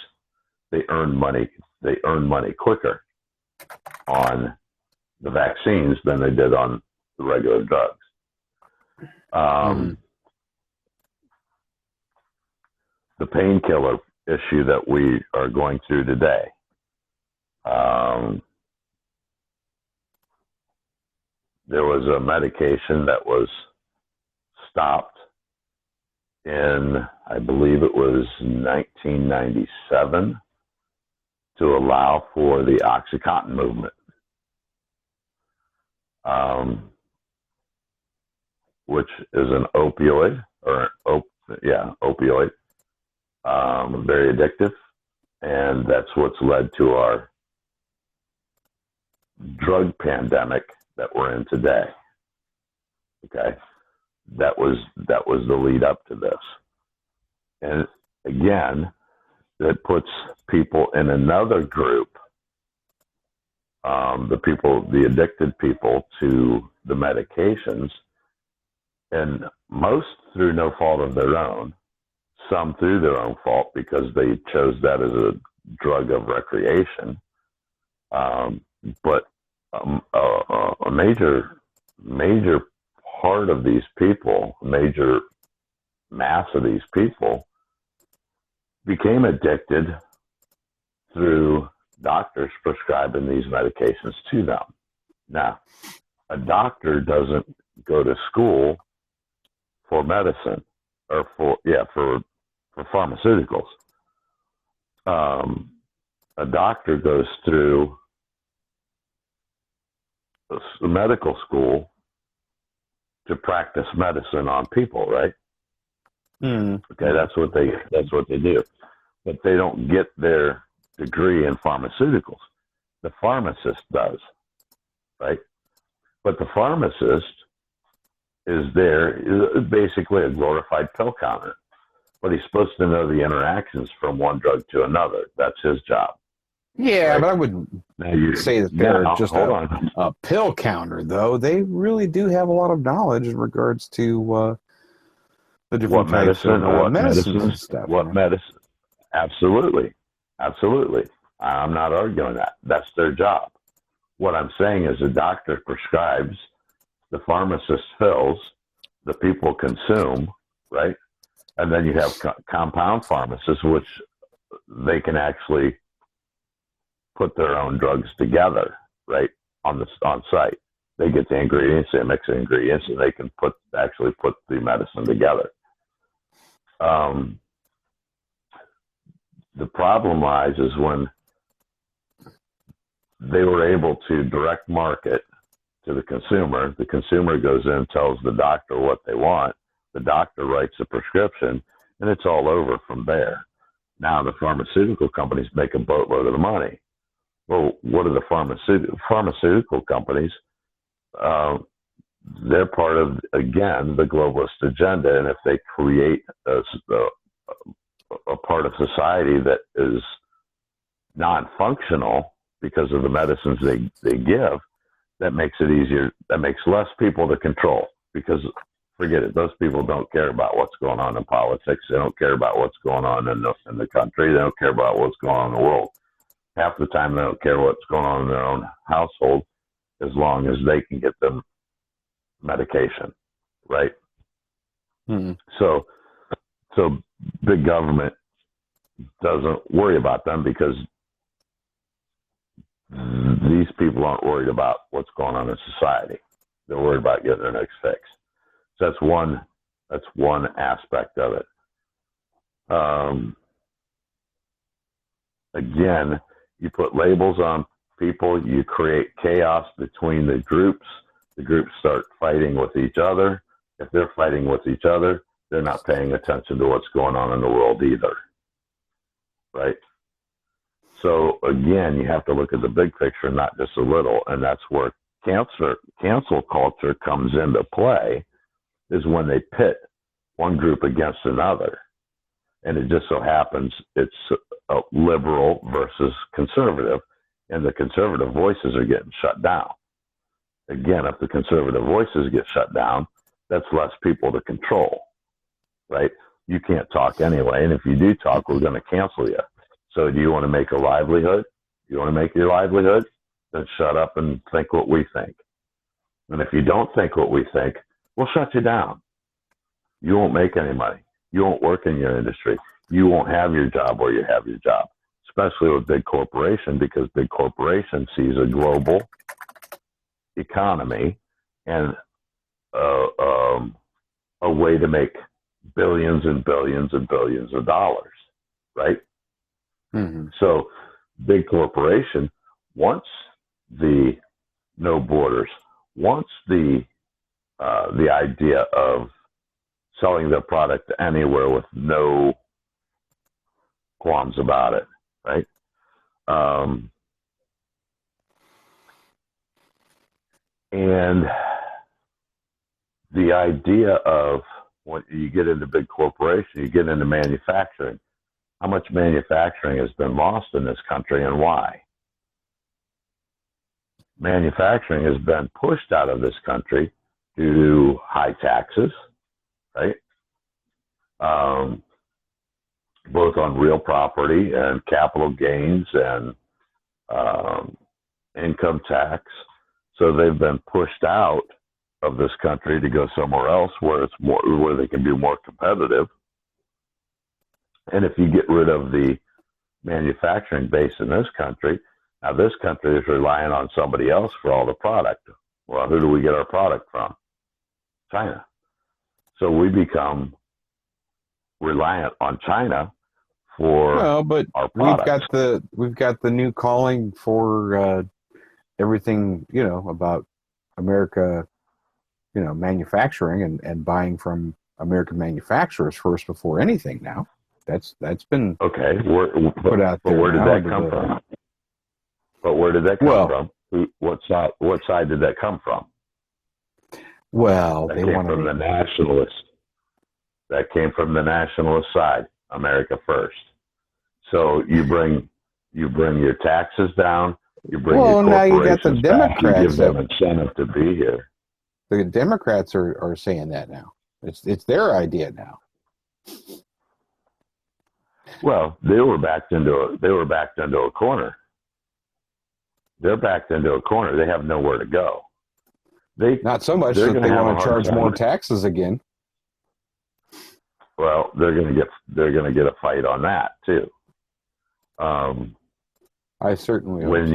They earned money quicker on the vaccines than they did on the regular drugs. The painkiller issue that we are going through today. There was a medication that was stopped in, I believe it was 1997, to allow for the OxyContin movement, which is an opioid, opioid, very addictive, and that's what's led to our drug pandemic that we're in today. Okay, that was the lead up to this, and again, that puts people in another group, the addicted people to the medications, and most through no fault of their own, some through their own fault because they chose that as a drug of recreation. But a major part of these people, a major mass of these people, became addicted through doctors prescribing these medications to them. Now, a doctor doesn't go to school for medicine or for pharmaceuticals. A doctor goes through a medical school to practice medicine on people, right? Okay, that's what they do. But they don't get their degree in pharmaceuticals. The pharmacist does, right? But the pharmacist is basically a glorified pill counter. But he's supposed to know the interactions from one drug to another. That's his job. Yeah, right? But I wouldn't say that they're just a pill counter, though. They really do have a lot of knowledge in regards to the different types of medicines and stuff. Medicine? Absolutely. I'm not arguing that. That's their job. What I'm saying is the doctor prescribes, the pharmacist fills, the people consume, right? And then you have compound pharmacists, which they can actually put their own drugs together, right? on site. They get the ingredients, they mix the ingredients, and they can actually put the medicine together. The problem lies is when they were able to direct market to the consumer. The consumer goes in, tells the doctor what they want. The doctor writes a prescription, and it's all over from there. Now the pharmaceutical companies make a boatload of the money. Well, what are the pharmaceutical companies? They're part of, again, the globalist agenda. And if they create a part of society that is non-functional because of the medicines they give, that makes it easier. That makes less people to control, because forget it. Those people don't care about what's going on in politics. They don't care about what's going on in the country. They don't care about what's going on in the world. Half the time, they don't care what's going on in their own household, as long as they can get them medication, right? Mm-hmm. So big government doesn't worry about them, because these people aren't worried about what's going on in society. They're worried about getting their next fix. So that's one aspect of it. Again, you put labels on people, you create chaos between the groups. The groups start fighting with each other. If they're fighting with each other, they're not paying attention to what's going on in the world either, right? So again, you have to look at the big picture, not just a little, and that's where cancel culture comes into play, is when they pit one group against another. And it just so happens it's a liberal versus conservative, and the conservative voices are getting shut down. Again, if the conservative voices get shut down, that's less people to control, right? You can't talk anyway, and if you do talk, we're going to cancel you. So do you want to make a livelihood? You want to make your livelihood? Then shut up and think what we think. And if you don't think what we think, we'll shut you down. You won't make any money. You won't work in your industry. You won't have your job where you have your job, especially with big corporation, because big corporation sees a global economy and a way to make billions and billions and billions of dollars, right? Mm-hmm. So big corporation wants the no borders, wants the idea of selling their product anywhere with no qualms about it, right? And the idea of, when you get into big corporation, you get into manufacturing. How much manufacturing has been lost in this country, and why? Manufacturing has been pushed out of this country due to high taxes, right? Both on real property and capital gains and income tax. So they've been pushed out of this country to go somewhere else where they can be more competitive. And if you get rid of the manufacturing base in this country, now this country is relying on somebody else for all the product. Well, who do we get our product from? China. So we become reliant on China for our products. We've got the new calling for everything, about America, manufacturing and buying from American manufacturers first before anything now. That's been okay. Put out there. But where did that come from? But where did that come from? What side did that come from? Well, that came from the nationalists. That came from the nationalist side, America first. So you bring your taxes down. You bring your corporations now you got the Democrats back. You give them incentive to be here. The Democrats are saying that now. It's their idea now. Well, they were backed into a corner. They're backed into a corner. They have nowhere to go. Not so much that they want to charge more taxes again. Well, they're going to get a fight on that too. I certainly when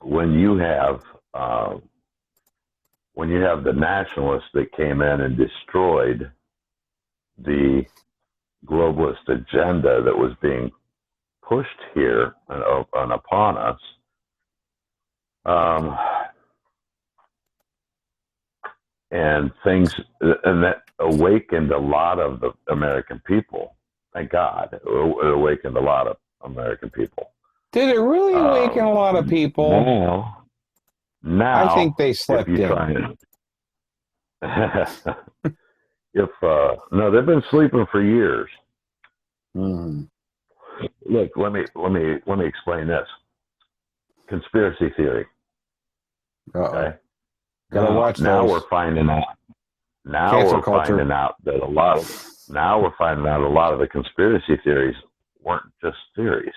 when you have the nationalists that came in and destroyed the globalist agenda that was being pushed here and upon us, and that awakened a lot of the American people. Thank God, it awakened a lot of American people. Did it really awaken a lot of people? Now, I think they slept in. No, they've been sleeping for years. Mm. Look, let me explain this. Conspiracy theory. Okay. Gotta watch now those. we're finding out. Now Cancel we're culture. finding out that a lot of the conspiracy theories weren't just theories.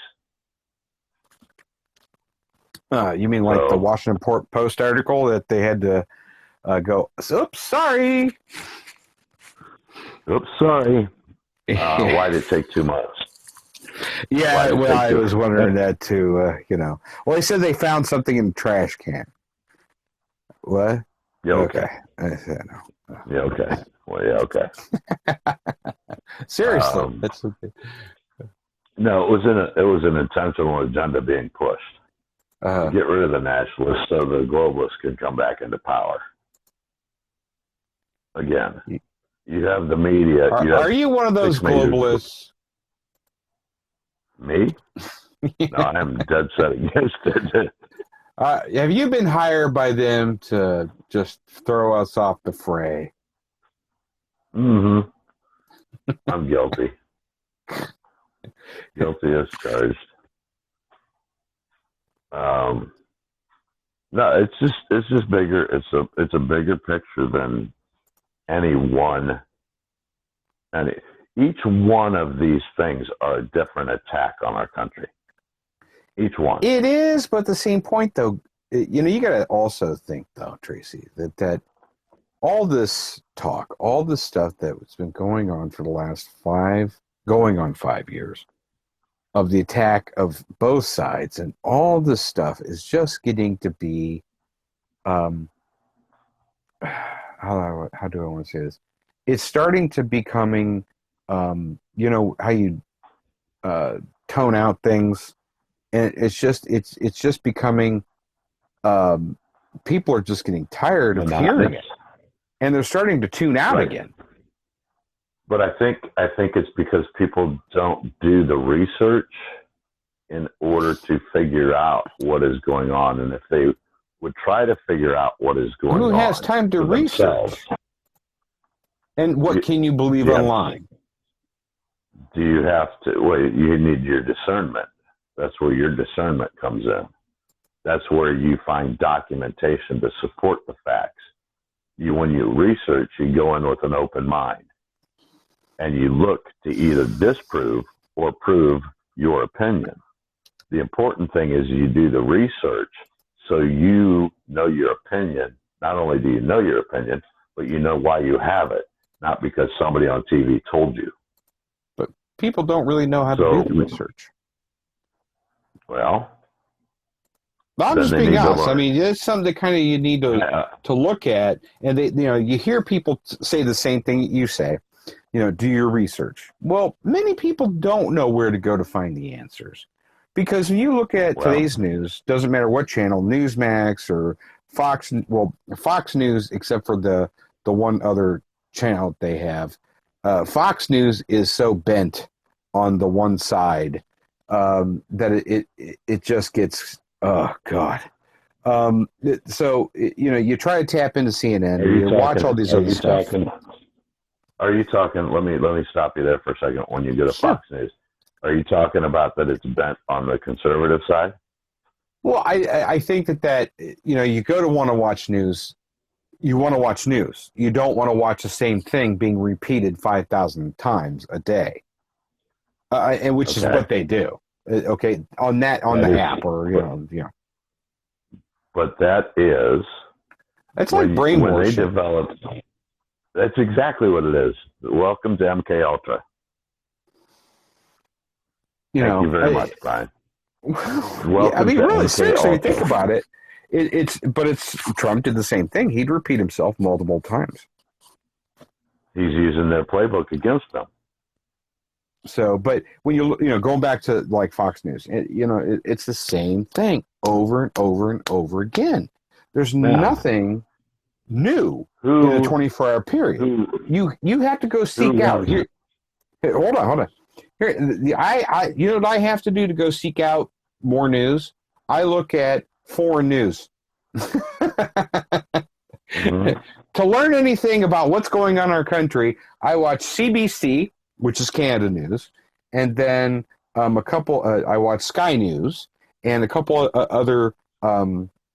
You mean like the Washington Post article that they had to go, oops, sorry. Oops, sorry. Why did it take 2 months? Yeah, well, I was wondering that too, Well, they said they found something in the trash can. What? Yeah, okay. I said no. Yeah, okay. Well, yeah, okay. Seriously. That's okay. No, it was an intentional agenda being pushed. To get rid of the nationalists so the globalists can come back into power. Again, you have the media. Are you one of those globalists? Me? No, I'm dead set against it. Have you been hired by them to just throw us off the fray? Mm-hmm. I'm guilty. Guilty as charged. No, it's just bigger. It's a bigger picture than any one. And each one of these things are a different attack on our country. Each one. It is, but at the same point, though, you got to also think, though, Tracy, that all this talk, all this stuff that's been going on for the last 5 years, of the attack of both sides, and all this stuff is just getting to be, how do I want to say this? It's starting to becoming, how you tone out things, and it's just becoming, people are just getting tired of hearing it, and they're starting to tune out again. But I think it's because people don't do the research in order to figure out what is going on. And if they would try to figure out what is going on, who has time to research? And what can you believe online? Do you have to? Well, you need your discernment. That's where your discernment comes in. That's where you find documentation to support the facts. When you research, you go in with an open mind. And you look to either disprove or prove your opinion. The important thing is you do the research so you know your opinion. Not only do you know your opinion, but you know why you have it, not because somebody on TV told you. But people don't really know how to do the research. Well, I'm just being honest. I mean, it's something that kind of you need to look at. And you hear people say the same thing you say. Do your research. Well, many people don't know where to go to find the answers. Because when you look at today's news, doesn't matter what channel, Newsmax or Fox News, except for the one other channel they have, Fox News is so bent on the one side that it just gets, oh, God. You try to tap into CNN, you watch all these other stuff. Are you talking, let me stop you there for a second. When you go to Fox News, are you talking about that it's bent on the conservative side? Well, I think that you go to want to watch news, you want to watch news. You don't want to watch the same thing being repeated 5,000 times a day, and which is what they do. Okay, on the app or But that is. That's like brainwashing. When they developed. That's exactly what it is. Welcome to MK Ultra. Thank you very much, Brian. Really, seriously, think about it. It's Trump did the same thing. He'd repeat himself multiple times. He's using their playbook against them. So, but when going back to like Fox News, it's the same thing over and over and over again. There's nothing new in a 24-hour period. You have to go seek out. Here, hold on. Here, I you know what I have to do to go seek out more news? I look at foreign news. Mm-hmm. To learn anything about what's going on in our country, I watch CBC, which is Canada news, and then I watch Sky News and a couple of other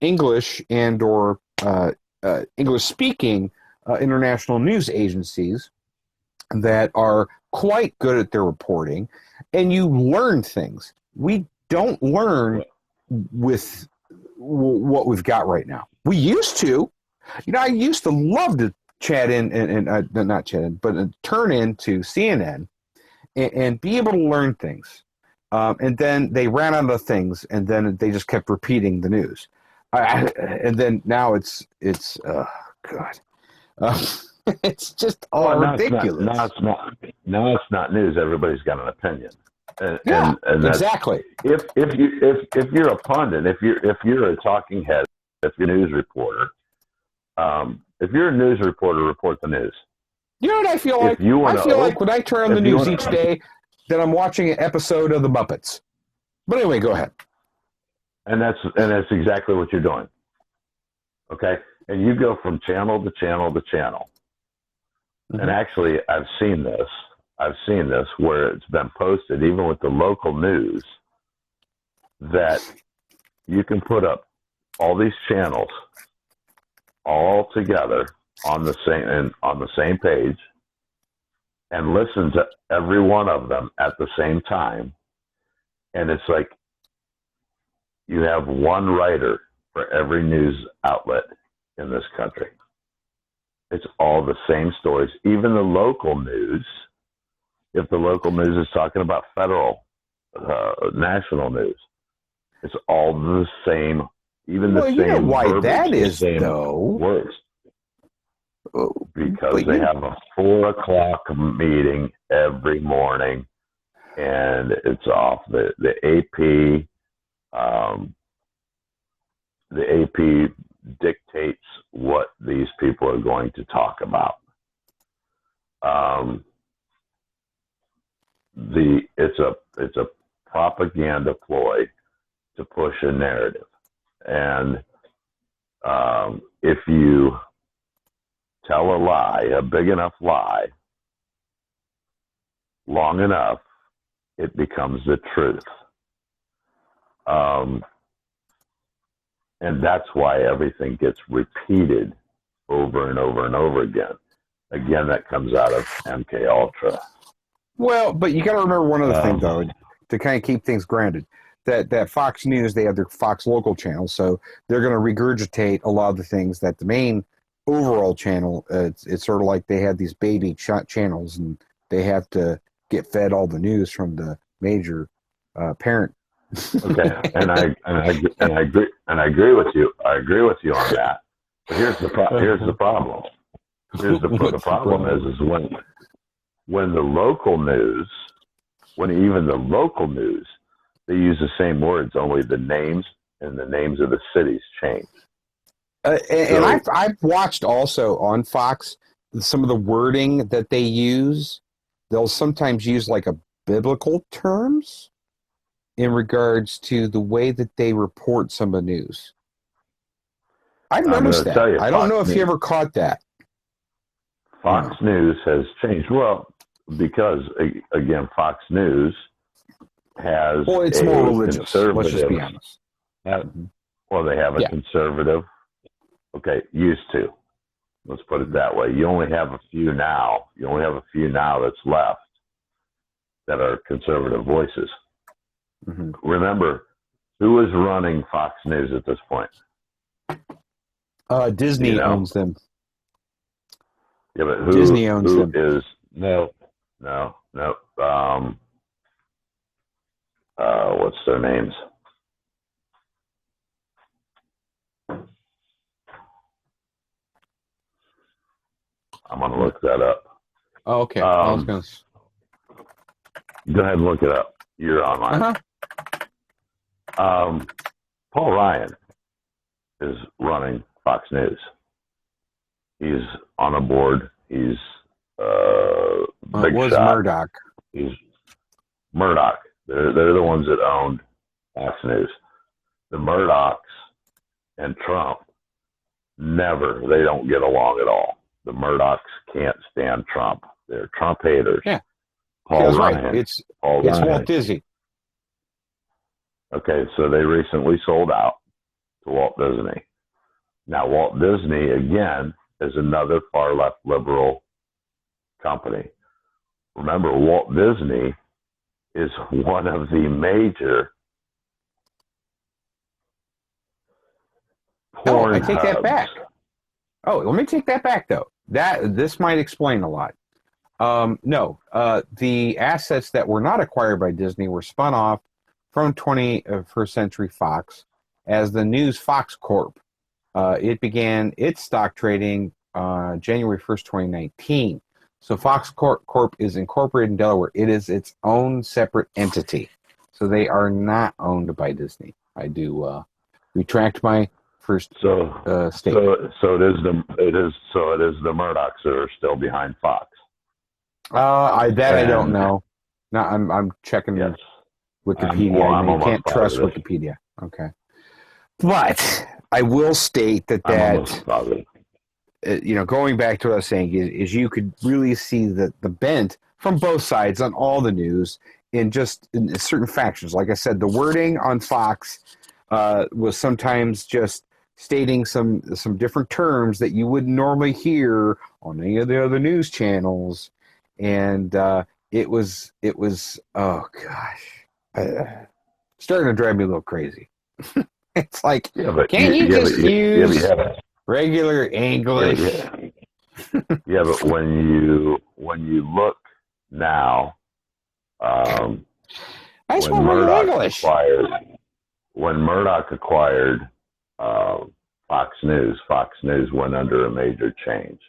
English and or English-speaking international news agencies that are quite good at their reporting, and you learn things. We don't learn with what we've got right now. We used to. I used to love to chat in and not chat in, but turn into CNN and be able to learn things. And then they ran out of things, and then they just kept repeating the news. And then now it's God. It's just all ridiculous. Now it's not news. Everybody's got an opinion. And that's, exactly. If you're a pundit, if you're a talking head, if you're a news reporter, if you're a news reporter, report the news. You know what I feel like? I feel like when I turn on the news each day, that I'm watching an episode of the Muppets. But anyway, go ahead. And that's exactly what you're doing. Okay, and you go from channel to channel to channel. Mm-hmm. And actually, I've seen this where it's been posted, even with the local news, that you can put up all these channels all together on the same page and listen to every one of them at the same time. And it's like you have one writer for every news outlet in this country. It's all the same stories. Even the local news, if the local news is talking about federal, national news, it's all the same. Even the same. You know why verbiage, that is, the same though. Words. Because they have a 4:00 meeting every morning, and it's off the AP. The AP dictates what these people are going to talk about. It's a propaganda ploy to push a narrative, and if you tell a lie, a big enough lie, long enough, it becomes the truth. And that's why everything gets repeated over and over and over again. Again, that comes out of MK Ultra. Well, but you got to remember one other thing, though, to kind of keep things grounded. That Fox News, they have their Fox local channel, so they're going to regurgitate a lot of the things that the main overall channel, it's sort of like they have these baby channels, and they have to get fed all the news from the major parent. Okay, and I agree with you. I agree with you on that. But here's the problem. The problem is when the local news, even the local news, they use the same words, only the names and the names of the cities change. And I've watched also on Fox some of the wording that they use. They'll sometimes use like a biblical terms in regards to the way that they report some of the news. I've noticed that. I don't know if you ever caught that. Fox News has changed. Well, because, again, Fox News has it's more religious. Let's just be honest. Well, they have a conservative. Okay, used to. Let's put it that way. You only have a few now. That's left that are conservative voices. Mm-hmm. Remember, who is running Fox News at this point? Disney owns them. Yeah, but Disney owns them. No. What's their names? Oh, okay. I was going to. Go ahead and look it up. You're online. Paul Ryan is running Fox News. He's on a board. He's big was shot. Murdoch. He's Murdoch. They're the ones that owned Fox News. The Murdochs and Trump they don't get along at all. The Murdochs can't stand Trump. They're Trump haters. Yeah. Paul Ryan. Ryan. It's Ryan. Walt Disney. Okay, so they recently sold out to Walt Disney. Now, Walt Disney, again, is another far left liberal company. Remember, Walt Disney is one of the major porn I take that hubs. back. Oh, let me take that back, though. This might explain a lot. No, the assets that were not acquired by Disney were spun off from 21st Century Fox as the News Fox Corp. It began its stock trading January 1st, 2019. So Fox Corp is incorporated in Delaware. It is its own separate entity. So they are not owned by Disney. I do retract my first statement. So it is the Murdochs that are still behind Fox. I don't know. No, I'm checking Wikipedia. You can't trust Wikipedia. Okay, but I will state that going back to what I was saying is you could really see the bent from both sides on all the news in certain factions. Like I said, the wording on Fox was sometimes just stating some different terms that you wouldn't normally hear on any of the other news channels. And it was oh gosh, starting to drive me a little crazy. It's like, can't you just use regular English? Yeah, but when you look now, I just want regular English. When Murdoch acquired Fox News went under a major change.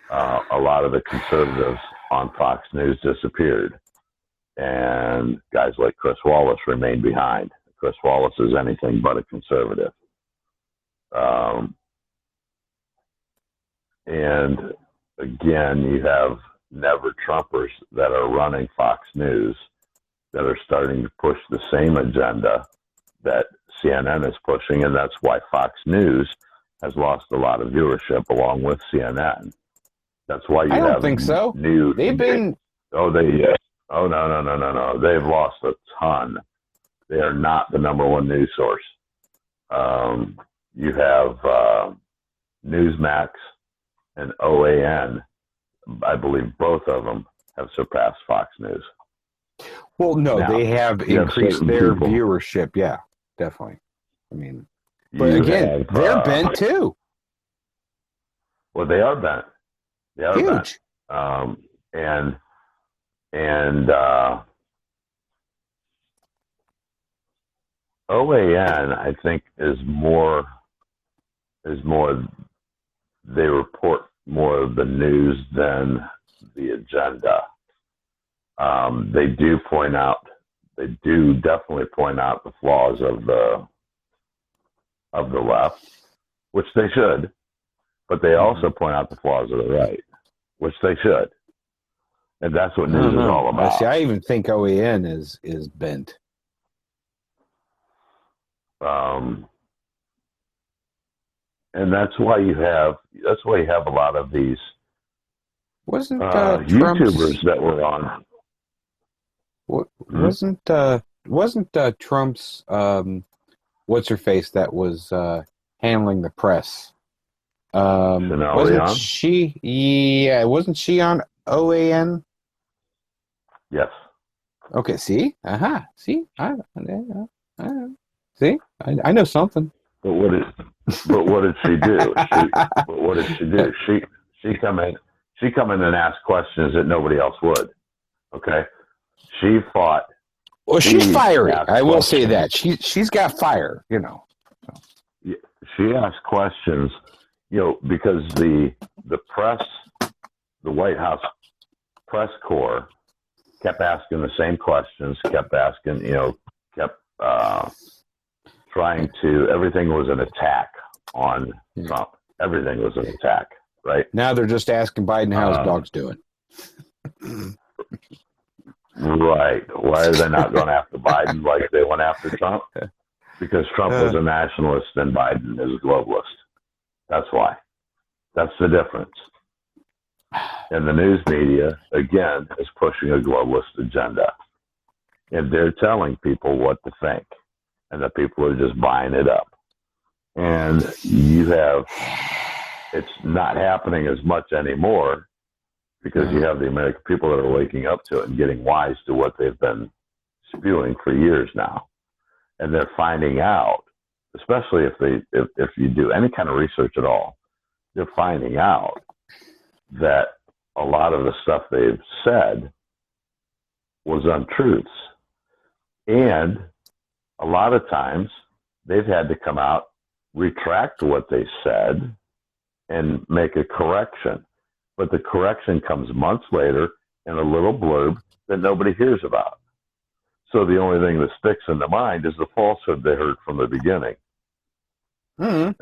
A lot of the conservatives on Fox News disappeared, and guys like Chris Wallace remained behind. Chris Wallace is anything but a conservative. And again, you have never Trumpers that are running Fox News that are starting to push the same agenda that CNN is pushing, and that's why Fox News has lost a lot of viewership along with CNN. That's why you I don't have think so. They've been. Oh, no. They've lost a ton. They are not the number one news source. You have Newsmax and OAN. I believe both of them have surpassed Fox News. Well, no, they have increased their viewership. Yeah, definitely. I mean, but again, they're bent too. Well, they are bent. They are huge. Bent. OAN, I think, is more. They report more of the news than the agenda. They do definitely point out the flaws of the left, which they should, but they also point out the flaws of the right, which they should, and that's what news is all about. I even think OAN is bent. And that's why you have a lot of these YouTubers that were on. Wasn't Trump's what's her face that was handling the press? Wasn't she? Yeah, wasn't she on OAN? Yes. Okay. See. See. See. I know something. But what did she do? What did she do? She come in and ask questions that nobody else would. Okay. She fought. Well, she's fiery. I will say that she's got fire. She asked questions, because the press, the White House press corps kept asking the same questions, kept asking, kept trying to, everything was an attack on Trump. Everything was an attack, right? Now they're just asking Biden how his dog's doing. Right. Why are they not going after Biden like they went after Trump? Because Trump was a nationalist and Biden is a globalist. That's why. That's the difference. And the news media, again, is pushing a globalist agenda. And they're telling people what to think. And the people are just buying it up. And it's not happening as much anymore because you have the American people that are waking up to it and getting wise to what they've been spewing for years now. And they're finding out, especially if you do any kind of research at all, they're finding out that a lot of the stuff they've said was untruths. And a lot of times they've had to come out, retract what they said, and make a correction. But the correction comes months later in a little blurb that nobody hears about. So the only thing that sticks in the mind is the falsehood they heard from the beginning. No,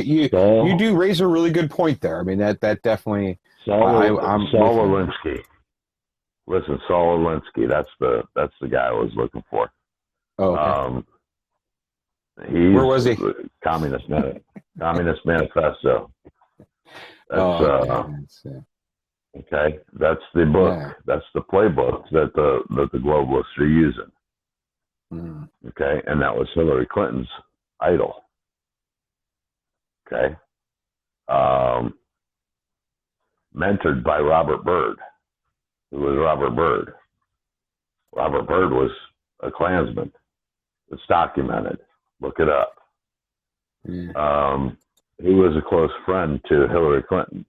you do raise a really good point there. I mean, that definitely. Saul Alinsky. Listen, Saul Alinsky. That's the guy I was looking for. Oh, okay. Where was he? Communist Manifesto. Okay, that's the book. Yeah. That's the playbook that the globalists are using. Okay, and that was Hillary Clinton's idol. Okay, mentored by Robert Byrd. Who was Robert Byrd? Robert Byrd was a Klansman. It's documented. Look it up. He was a close friend to Hillary Clinton,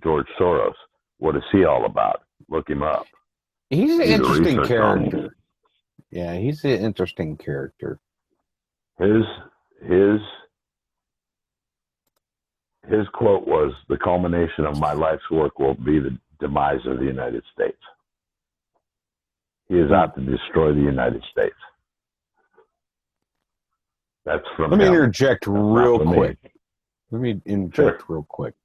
George Soros. What is he all about? Look him up. He's an interesting character. Yeah, he's an interesting character. His quote was, "The culmination of my life's work will be the demise of the United States." He is out to destroy the United States. That's from Let me interject real quick. Real quick.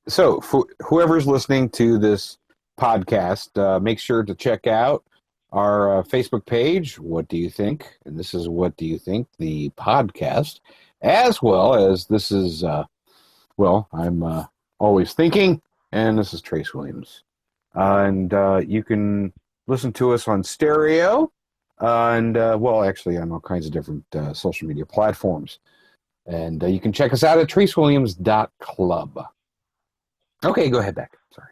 So, for whoever's listening to this podcast, make sure to check out our Facebook page, What Do You Think? And this is What Do You Think? The podcast, as well as this is, I'm Always Thinking, and this is Trace Williams. And you can listen to us on stereo, and actually on all kinds of different social media platforms. And you can check us out at tracewilliams.club. Okay, go ahead, Beck. Sorry.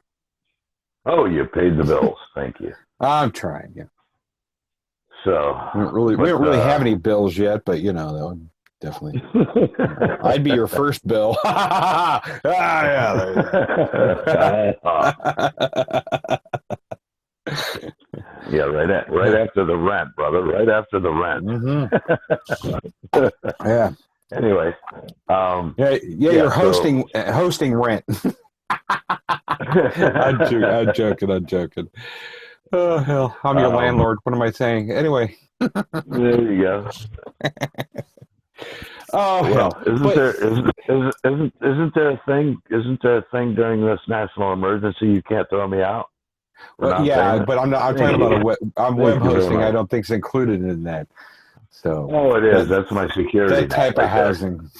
Oh, you paid the bills. Thank you. I'm trying, yeah. So we don't really have any bills yet, but though, definitely. I'd be your first bill. Yeah, right after the rent, brother. Right after the rent. Mm-hmm. Yeah. Anyway, you're hosting rent. I'm joking. Oh hell, I'm your landlord. What am I saying? Anyway. There you go. Oh hell! Isn't there a thing? Isn't there a thing during this national emergency? You can't throw me out. Well, yeah, but I'm talking about web hosting. I don't think it's included in that. So. Oh, it is. That's my security. That type of housing.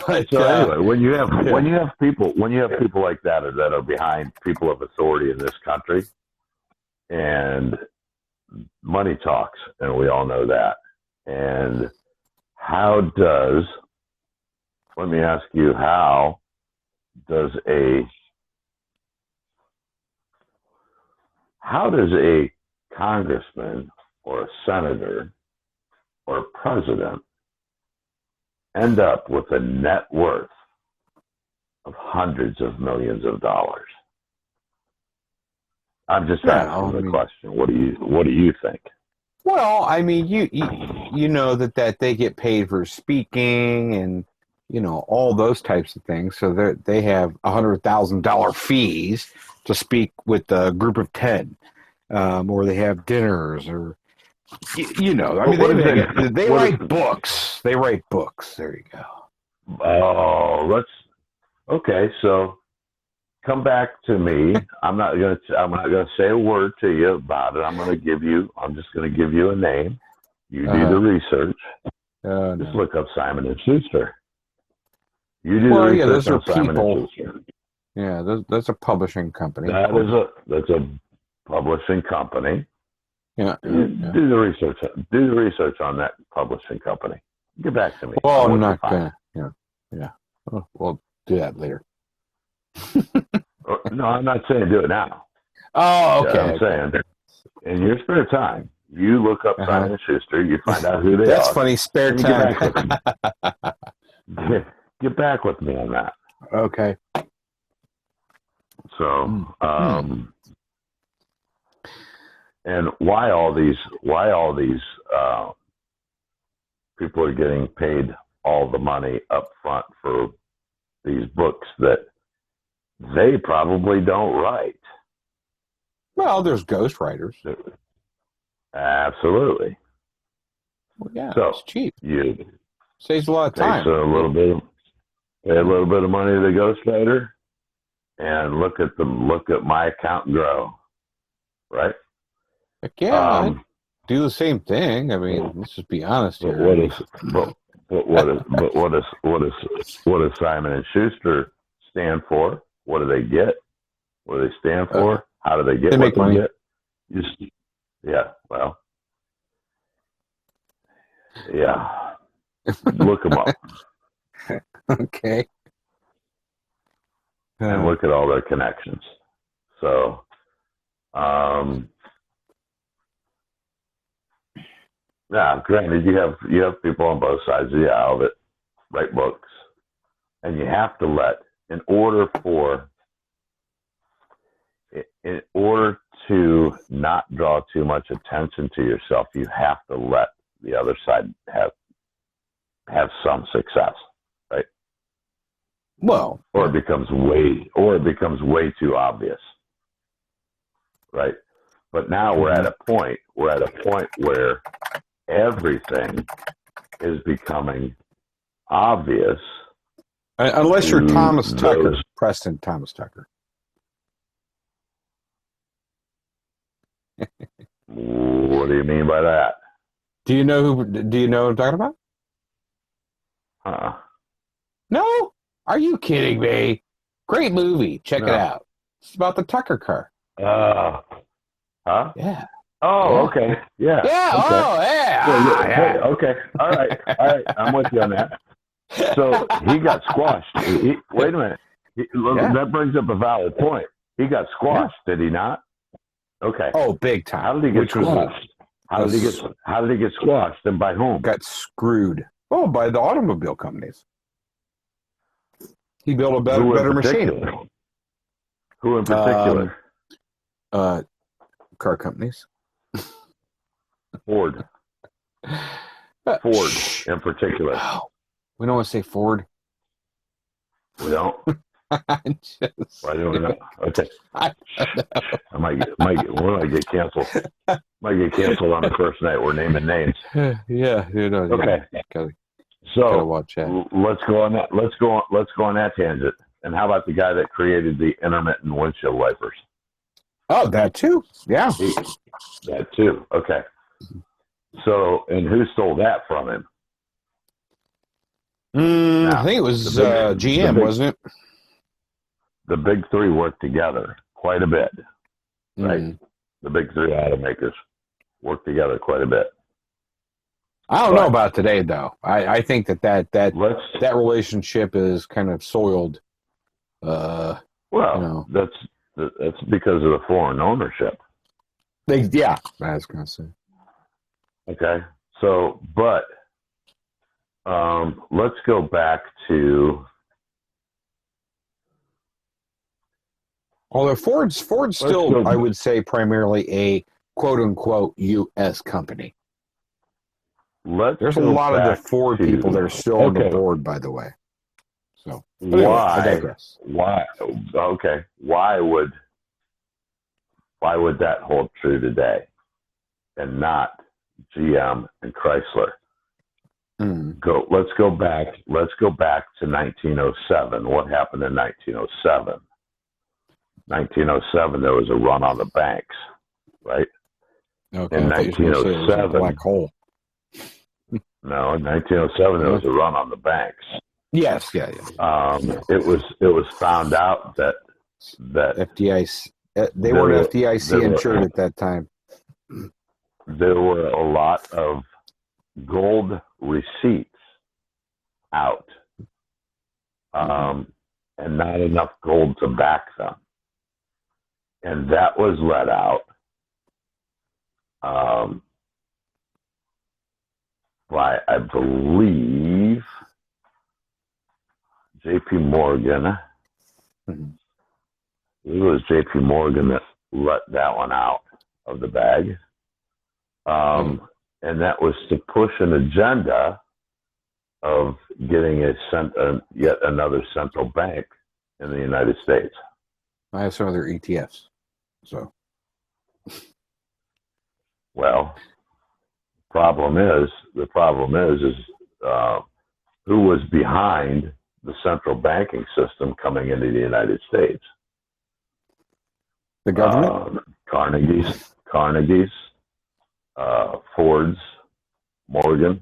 But, anyway, when you have people like that are behind people of authority in this country, and money talks, and we all know that. And how does a congressman or a senator or a president end up with a net worth of hundreds of millions of dollars? I'm just asking the question. What do you think? Well, I mean, you know that they get paid for speaking and all those types of things. So they have $100,000 fees to speak with a group of 10, or they have dinners, or I mean, they write books. They write books. There you go. Oh, okay. So come back to me. I'm not gonna say a word to you about it. I'm just gonna give you a name. You do the research. Just look up Simon and Schuster. You do the research those on are Simon people. and Schuster. Yeah, that's a publishing company. That's a publishing company. Yeah. Do the research. Do the research on that publishing company. Get back to me. Well, I'm not gonna. Yeah. We'll do that later. No, I'm not saying do it now. Oh, okay. I'm saying in your spare time, you look up Simon and Schuster. You find out who they are. That's funny. Spare time. Get back with me on that. Okay. So, and why all these people are getting paid all the money up front for these books that they probably don't write? Well, there's ghostwriters. Absolutely. Well, yeah, so it's cheap. You saves a lot of time. Pay a little bit of money to the ghostwriter, and look at my account grow, right? Heck yeah, do the same thing. I mean, let's just be honest here. What does Simon and Schuster stand for? What do they get? What do they stand for? How do they get what they get? Look them up. Okay. And look at all their connections. So, granted, you have people on both sides of the aisle that write books, and you have to in order to not draw too much attention to yourself, you have to let the other side have some success, right? Well, or it becomes way too obvious, right? But now we're at a point where everything is becoming obvious. Unless you're Thomas Tucker, Preston Thomas Tucker. What do you mean by that? Do you know what I'm talking about? No? Are you kidding me? Great movie. Check it out. It's about the Tucker car. Huh? Yeah. Oh, yeah. Okay. Yeah. Yeah. Okay. Oh, yeah. Okay. All right. I'm with you on that. So he got squashed. Wait a minute. That brings up a valid point. He got squashed, did he not? Okay. Oh, big time. How did he get squashed? How did he get squashed, and by whom? Got screwed. Oh, by the automobile companies. He built a better machine. Who in particular? Car companies. Ford. Ford in particular. Oh, we don't want to say Ford. We don't. Why don't we know? Okay. I might get canceled. Might get canceled on the first night. We're naming names. Yeah. Okay. Gotta watch that. Let's go on that. Let's go on that tangent. And how about the guy that created the intermittent windshield wipers? Oh, that too. Yeah. That too. Okay. So, and who stole that from him? I think it was GM, wasn't it? The big three work together quite a bit, right? The big three automakers work together quite a bit. I don't know about today, though. I think that relationship is kind of soiled. That's because of the foreign ownership. I was going to say. Okay, so but let's go back to. Although Ford's still, I would say, primarily a quote-unquote U.S. company. There's a lot of the Ford people that are still on the board, by the way. So, but anyway, I digress. Why? Okay. Why would that hold true today, and not GM and Chrysler? Let's go back to 1907. What happened in 1907? 1907, there was a run on the banks, right? Okay, In I thought you were going to say it was a black hole. No, in 1907 there was a run on the banks. Yes, yeah. It was found out that FDIC, they weren't FDIC insured at that time. There were a lot of gold receipts out, and not enough gold to back them, and that was let out by, I believe, J.P. Morgan. It was J.P. Morgan that let that one out of the bag. And that was to push an agenda of getting yet another central bank in the United States. I have some other ETFs. So, well, the problem is who was behind the central banking system coming into the United States? The government? Carnegie's, Ford's, Morgan,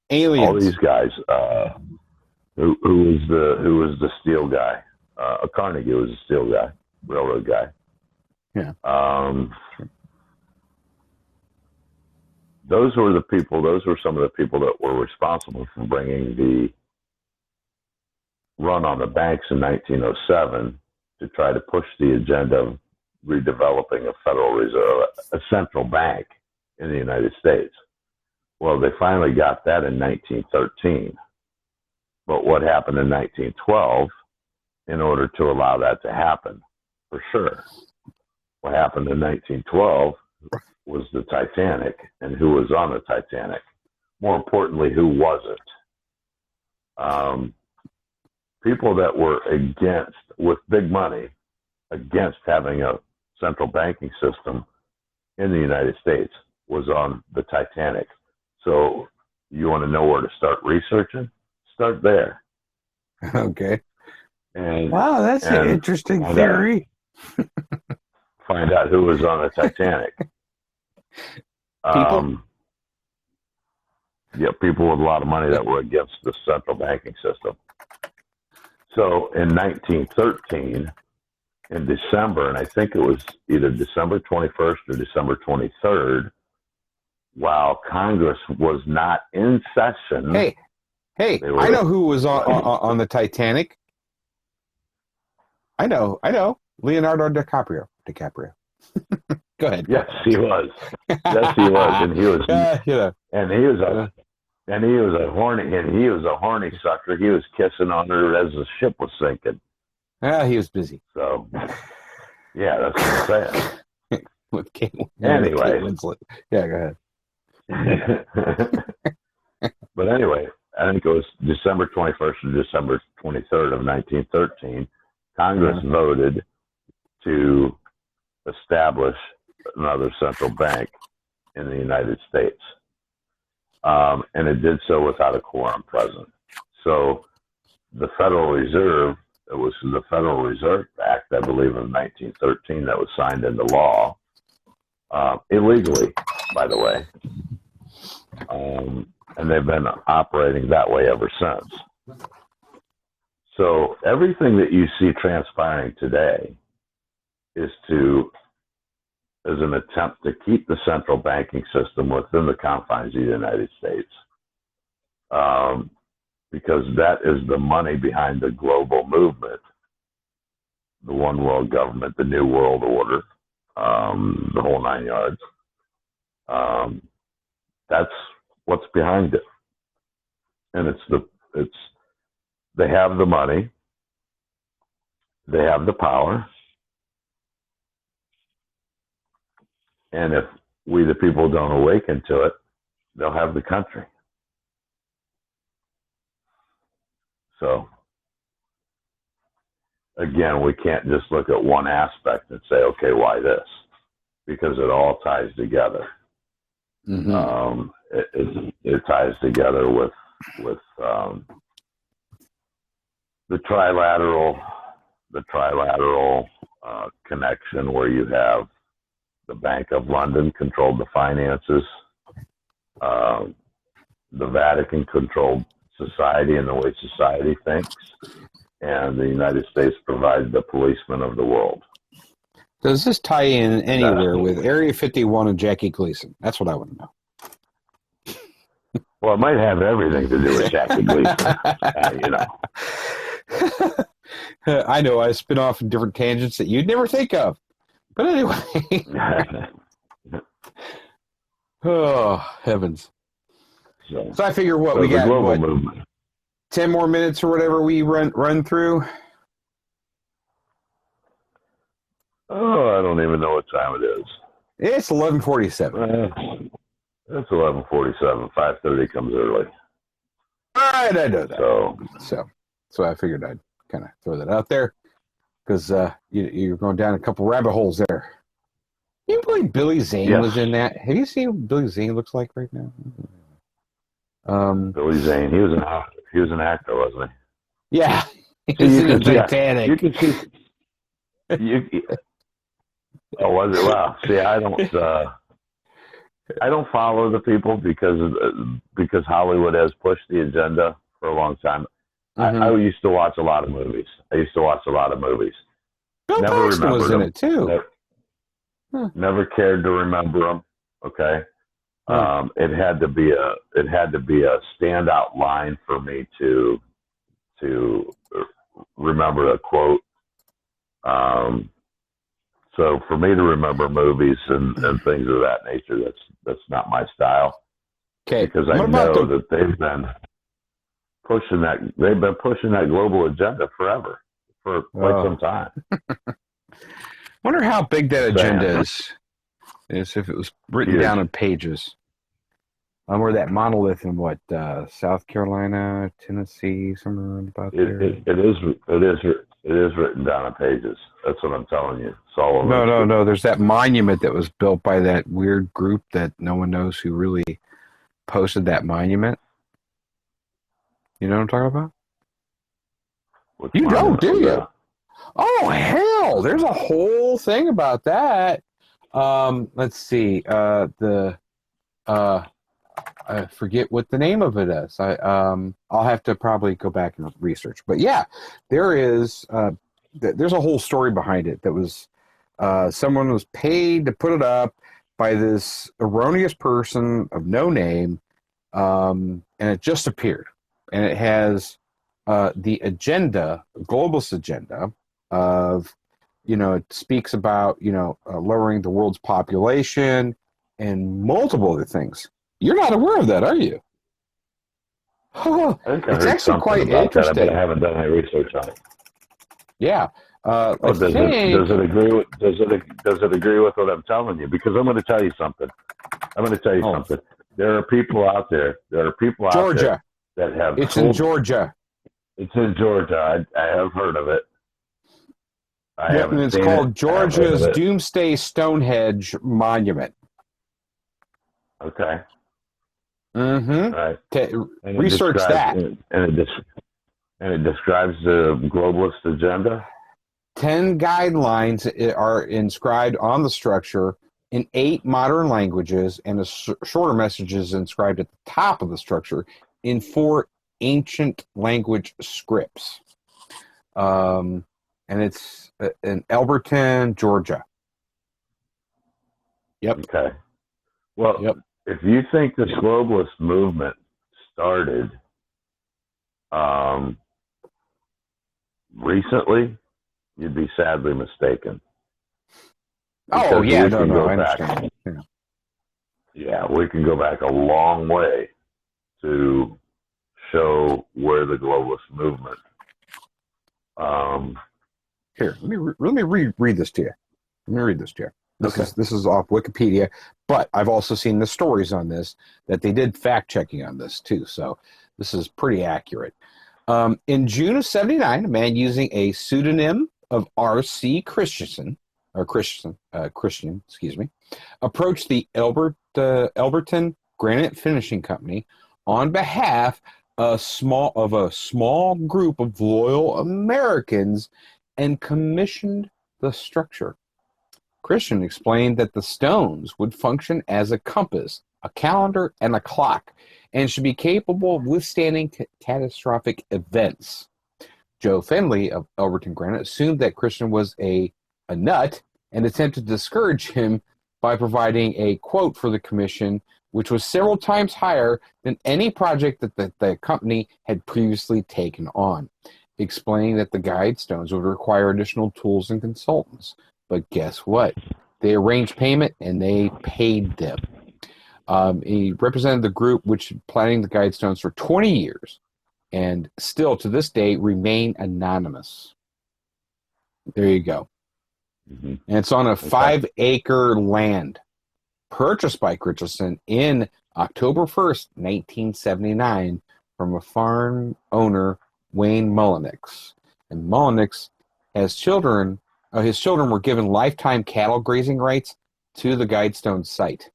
aliens. All these guys. Who was the steel guy? Carnegie was a steel guy, railroad guy. Yeah. Those were some of the people that were responsible for bringing the run on the banks in 1907 to try to push the agenda of redeveloping a Federal Reserve, a central bank in the United States. Well, they finally got that in 1913. But what happened in 1912 in order to allow that to happen? For sure. What happened in 1912 was the Titanic, and who was on the Titanic? More importantly, who wasn't? People that were against, with big money, against having a central banking system in the United States was on the Titanic. So you want to know where to start researching? Start there. Okay. And wow, that's an interesting theory. Find out who was on the Titanic. People? Yeah, people with a lot of money that were against the central banking system. So in 1913, in December, and I think it was either December 21st or December 23rd, while Congress was not in session. Hey, I know who was on the Titanic. I know. Leonardo Dicaprio. Go ahead. Yes, he was. Yes, he was, and he was. And he was a horny sucker. He was kissing on her as the ship was sinking. He was busy. So, yeah, that's what I'm saying. With Kate Winslet. Yeah, go ahead. But anyway, I think it was December 21st or December 23rd of 1913. Congress voted to establish another central bank in the United States. And it did so without a quorum present. So the Federal Reserve, it was the Federal Reserve Act, I believe, of 1913 that was signed into law, illegally, by the way. And they've been operating that way ever since. So everything that you see transpiring today is an attempt to keep the central banking system within the confines of the United States. Because that is the money behind the global movement, the one world government, the new world order, the whole 9 yards. That's what's behind it. And they have the money, they have the power, and if we the people don't awaken to it, they'll have the country. So again, we can't just look at one aspect and say, okay, why this? Because it all ties together. Mm-hmm. It ties together with the trilateral connection, where you have the Bank of London controlled the finances, the Vatican controlled society and the way society thinks, and the United States provides the policeman of the world. Does this tie in anywhere with Area 51 and Jackie Gleason? That's what I want to know. Well, it might have everything to do with Jackie Gleason, I know I spin off in different tangents that you'd never think of. But anyway. Oh, heavens. So I figure we got, movement. 10 more minutes or whatever we run through? Oh, I don't even know what time it is. It's 11:47. It's 11:47. 5:30 comes early. All right, I know that. So I figured I'd kind of throw that out there because you're going down a couple rabbit holes there. You believe Billy Zane was in that? Have you seen what Billy Zane looks like right now? Billy Zane, he was an actor, wasn't he? Yeah, he's in Titanic. You can see. Oh, was it? Wow. See, I don't follow the people because Hollywood has pushed the agenda for a long time. Mm-hmm. I used to watch a lot of movies. Bill Paxton was in it too. Never cared to remember them. Okay. It had to be a standout line for me to remember a quote. So for me to remember movies and things of that nature, that's not my style. Okay. Because I know that they've been pushing that global agenda forever, for quite some time. Wonder how big that agenda is if it was written down in pages. Or that monolith in South Carolina, Tennessee, somewhere about there. It is written down in pages. That's what I'm telling you. No. There's that monument that was built by that weird group that no one knows who really posted that monument. You know what I'm talking about? You don't, do you? Oh, hell! There's a whole thing about that. Let's see. I forget what the name of it is. I'll have to probably go back and research. But yeah, there is. There's a whole story behind it. That was someone was paid to put it up by this erroneous person of no name, and it just appeared. And it has the agenda, globalist agenda of, it speaks about lowering the world's population and multiple other things. You're not aware of that, are you? It's actually quite interesting. But I haven't done any research on it. Yeah. Does it agree with what I'm telling you? Because I'm going to tell you something. There are people out there. Georgia. That have. It's in Georgia. It's in Georgia. I have heard of it. And it's called Georgia's Doomsday Stonehenge Monument. Okay. Mm-hmm. Right. Research that. And it describes the globalist agenda. 10 guidelines are inscribed on the structure in 8 modern languages, and a shorter message is inscribed at the top of the structure in 4 ancient language scripts. And it's in Elberton, Georgia. Yep. Okay. Well, if you think this globalist movement started recently, you'd be sadly mistaken. Oh, yeah, no, I understand. Yeah, we can go back a long way to show where the globalist movement. Here, let me read this to you. This is off Wikipedia, but I've also seen the stories on this that they did fact checking on this too. So this is pretty accurate. In June of 79, a man using a pseudonym of R.C. Christian, excuse me, approached the Elberton Granite Finishing Company on behalf of a small group of loyal Americans and commissioned the structure. Christian explained that the stones would function as a compass, a calendar, and a clock, and should be capable of withstanding catastrophic events. Joe Fenley of Elberton Granite assumed that Christian was a nut and attempted to discourage him by providing a quote for the commission, which was several times higher than any project that the company had previously taken on, explaining that the guide stones would require additional tools and consultants. But guess what? They arranged payment and they paid them. He represented the group which had planning the guide stones for 20 years and still to this day remain anonymous. There you go. Mm-hmm. And it's on a 5-acre land purchased by Christensen in October 1st, 1979 from a farm owner, Wayne Mullenix. And Mullenix has children. His children were given lifetime cattle grazing rights to the Guidestone site.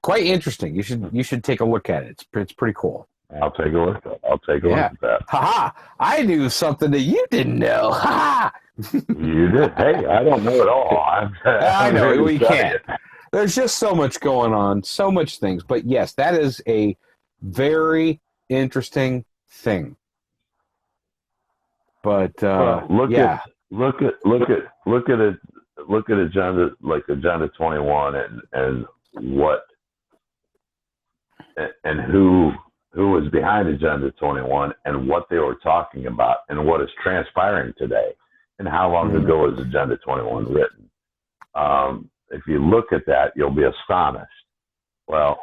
Quite interesting. You should take a look at it. It's pretty cool. I'll take a look. Look at that. Ha! I knew something that you didn't know. Ha! You did. Hey, I don't know it all. I know we can't. There's just so much going on, so much things. But yes, that is a very interesting thing. But look at Agenda 21 and what and who was behind Agenda 21 and what they were talking about and what is transpiring today and how long ago was Agenda 21 written. If you look at that, you'll be astonished. Well,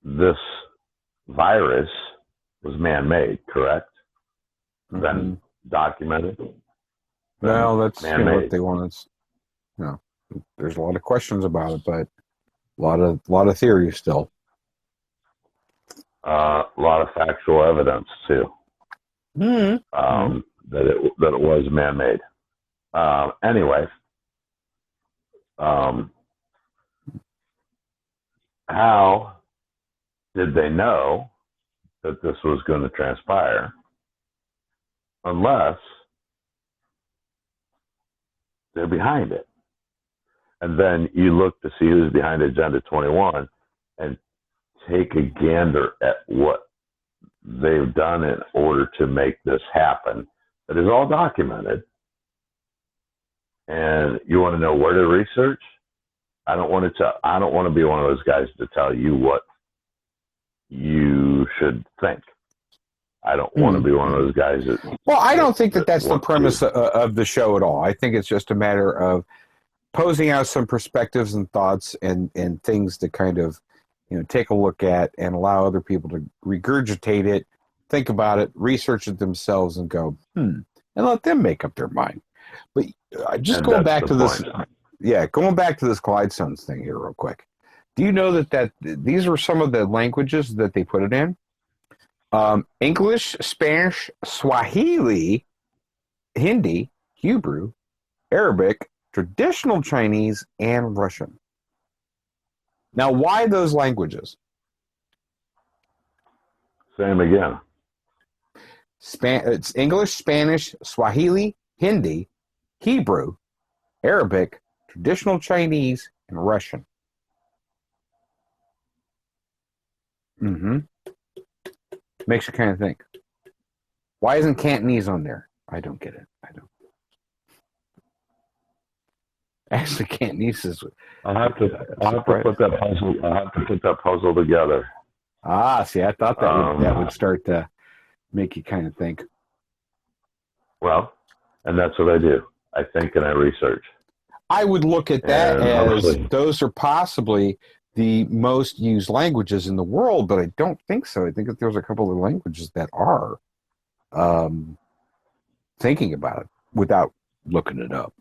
this virus was man-made, correct? Then documented. Well, that's what they want. There's a lot of questions about it, but a lot of theory still. A lot of factual evidence too. That it was man-made. Anyway, how did they know that this was going to transpire? Unless they're behind it. And then you look to see who's behind Agenda 21 and take a gander at what they've done in order to make this happen. It is all documented. And you want to know where to research? I don't want to be one of those guys to tell you what you should think. I don't want to be one of those guys that... Well, I don't think that's the premise of the show at all. I think it's just a matter of posing out some perspectives and thoughts and things to kind of, take a look at and allow other people to regurgitate it, think about it, research it themselves, and go, and let them make up their mind. But going back to this Glidestones thing here real quick. Do you know that these are some of the languages that they put it in? English, Spanish, Swahili, Hindi, Hebrew, Arabic, traditional Chinese, and Russian. Now, why those languages? Same again. It's English, Spanish, Swahili, Hindi, Hebrew, Arabic, traditional Chinese, and Russian. Makes you kind of think. Why isn't Cantonese on there? I don't get it. Actually, Cantonese is. I'll have to put that puzzle together. See, I thought that would start to make you kind of think. Well, and that's what I do. I think and I research. I would look at that as those are possibly the most used languages in the world, but I don't think so. I think that there's a couple of languages that are thinking about it without looking it up.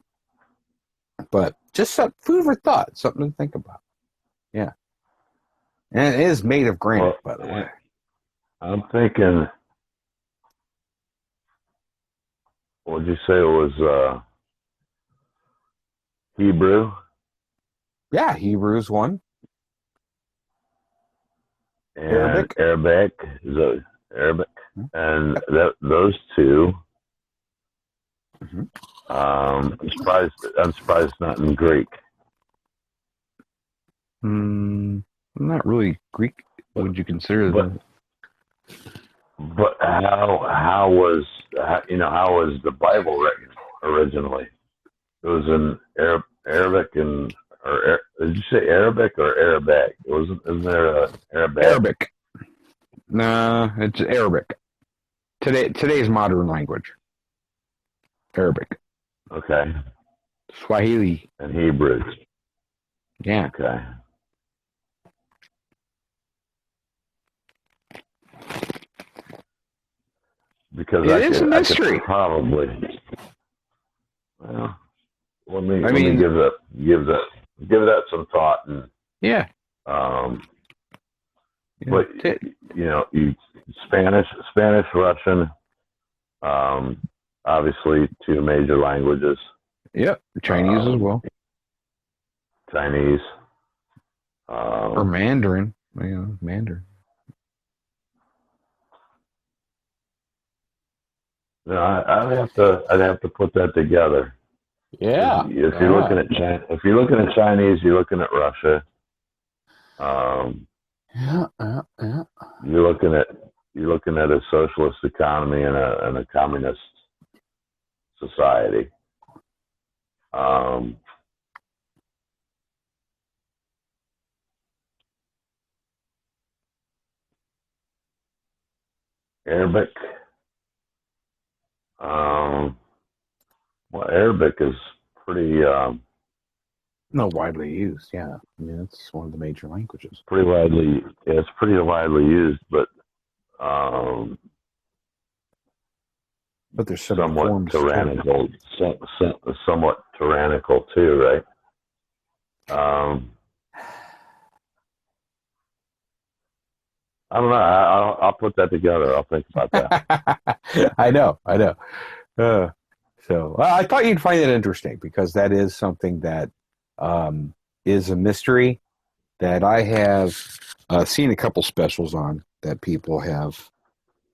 But just some food for thought, something to think about. Yeah. And it is made of granite, by the way. I'm thinking, what would you say it was, Hebrew? Yeah, Hebrew's one. And Arabic. Arabic. Is it Arabic? And those two. Mm-hmm. I'm surprised not in Greek. Not really Greek. Would you consider that? But how was the Bible written originally? It was in Arabic did you say Arabic or Arabic? Isn't there a Arabic? Arabic. Nah, it's Arabic. Today's modern language. Arabic. Okay. Swahili. And Hebrew. Yeah. Okay. Because it is a mystery. I could probably. Well, let me give that some thought and. Yeah. But Spanish, Russian, obviously two major languages. Yep, Chinese as well. Chinese. Or Mandarin. Mandarin. No, I'd have to put that together. Yeah. If you're looking at Chinese, you're looking at Russia. Yeah. You're looking at a socialist economy and a communist society. Arabic. Well, Arabic is pretty. Widely used. Yeah, it's one of the major languages. It's pretty widely used, but there's some somewhat tyrannical. Somewhat tyrannical too, right? I don't know. I'll put that together. I'll think about that. I know. So I thought you'd find it interesting because that is something that is a mystery that I have seen a couple specials on that people have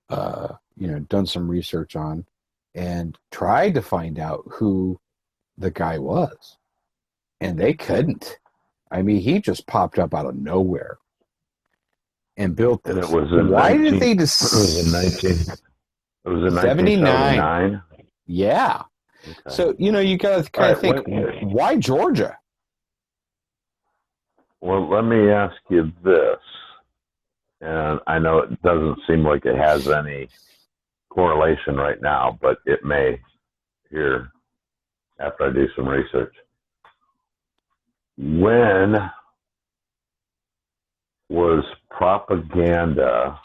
done some research on and tried to find out who the guy was, and they couldn't. I mean, he just popped up out of nowhere and built this. And it was did they It was in 1979. Yeah. Okay. So you got to kind of think, why Georgia? Well, let me ask you this, and I know it doesn't seem like it has any correlation right now, but it may here after I do some research. When was propaganda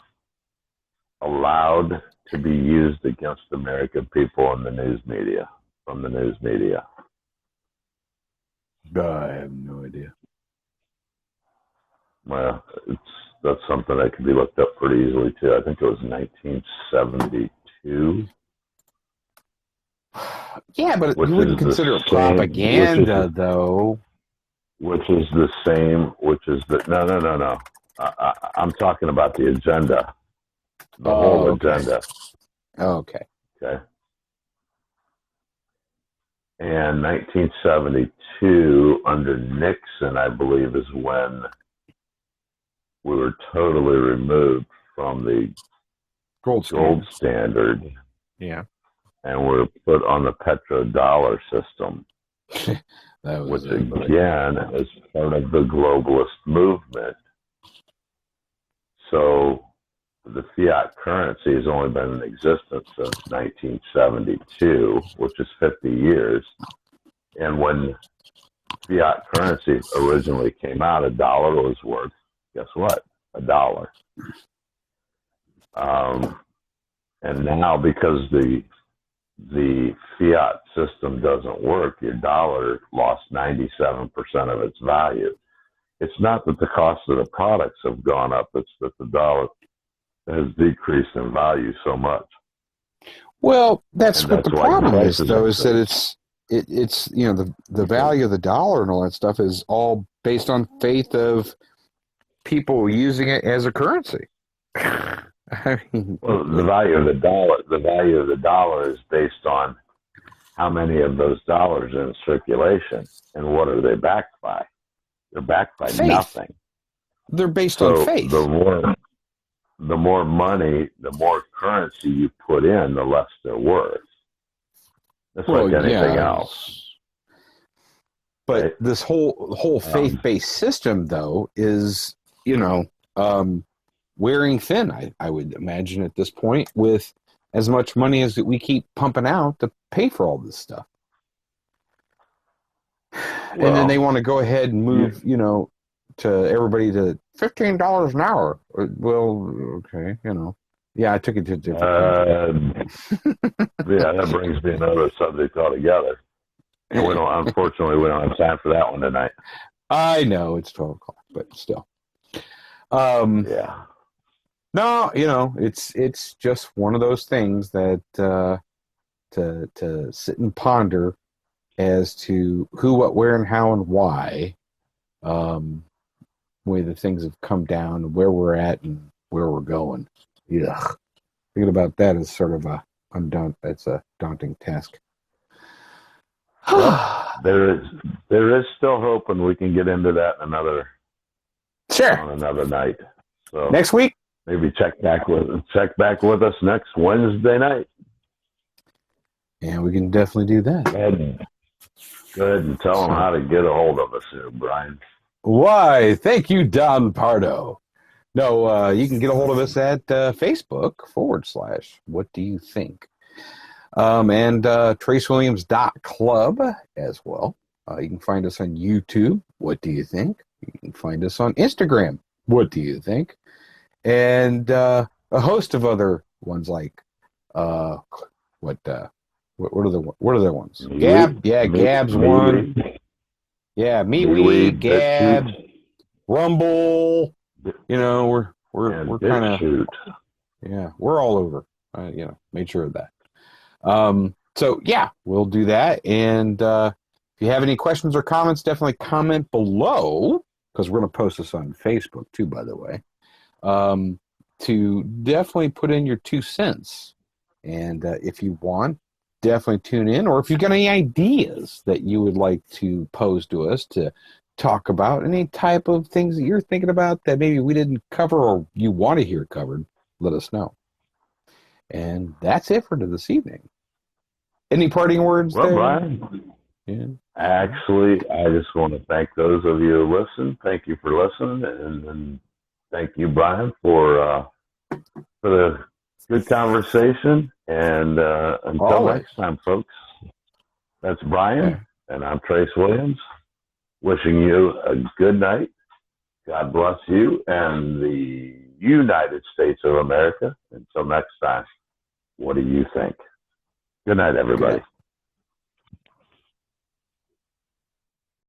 allowed to be used against the American people in the news media, from the news media? I have no idea. Well, that's something that could be looked up pretty easily too. I think it was 1972. Yeah, but you wouldn't consider it propaganda, though. Which is the same. No. I'm talking about the agenda. The whole agenda. Okay. Okay. And 1972, under Nixon, I believe, is when we were totally removed from the gold standard. Yeah. And we're put on the petrodollar system, which again is part of the globalist movement. So the fiat currency has only been in existence since 1972, which is 50 years. And when fiat currency originally came out, $1 was worth, guess what? $1. And now, because the fiat system doesn't work, your dollar lost 97% of its value. It's not that the cost of the products have gone up, it's that the dollar has decreased in value so much. Well, that's And what that's the why problem is, prices though, are is so. that it's the value of the dollar and all that stuff is all based on faith of people using it as a currency. I mean, Well, the value of the dollar is based on how many of those dollars are in circulation and what are they backed by? They're backed by faith. nothing. They're based on So faith. the more money, the more currency you put in, the less they're worth. It's like anything else. But Right? this whole faith-based system, though, is wearing thin. I would imagine at this point, with as much money as we keep pumping out to pay for all this stuff, and then they want to go ahead and move, to everybody to $15 an hour. Well, okay, yeah, I took it to a different country. Yeah, that brings me another subject altogether. And unfortunately, we don't have time for that one tonight. I know it's 12 o'clock, but still. Yeah. No, it's just one of those things that to sit and ponder as to who, what, where, and how, and why. Way the things have come down, where we're at, and where we're going. Yeah, thinking about that is sort of it's a daunting task. Well, there is still hope, and we can get into that on another night. So next week, maybe check back with us next Wednesday night. Yeah, we can definitely do that. Go ahead and tell them how to get a hold of us here, Brian. Why, thank you, Don Pardo. No, you can get a hold of us at Facebook / What Do You Think? And TraceWilliams.club as well. You can find us on YouTube. What do you think? You can find us on Instagram. What do you think? And a host of other ones like what are the ones? Gab, yeah, Gab's one. Yeah, MeWe, Gab, Rumble. We're kind of we're all over. Made sure of that. So yeah, we'll do that. And if you have any questions or comments, definitely comment below, because we're going to post this on Facebook too, by the way. To definitely put in your 2 cents. And if you want, definitely tune in. Or if you've got any ideas that you would like to pose to us to talk about, any type of things that you're thinking about that maybe we didn't cover or you want to hear covered, let us know. And that's it for this evening. Any parting words there? Brian, yeah. Actually, I just want to thank those of you who listen. Thank you for listening, and thank you, Brian, for the good conversation. And until next time, folks, that's Brian, and I'm Trace Williams, wishing you a good night. God bless you and the United States of America. Until next time, what do you think? Good night, everybody.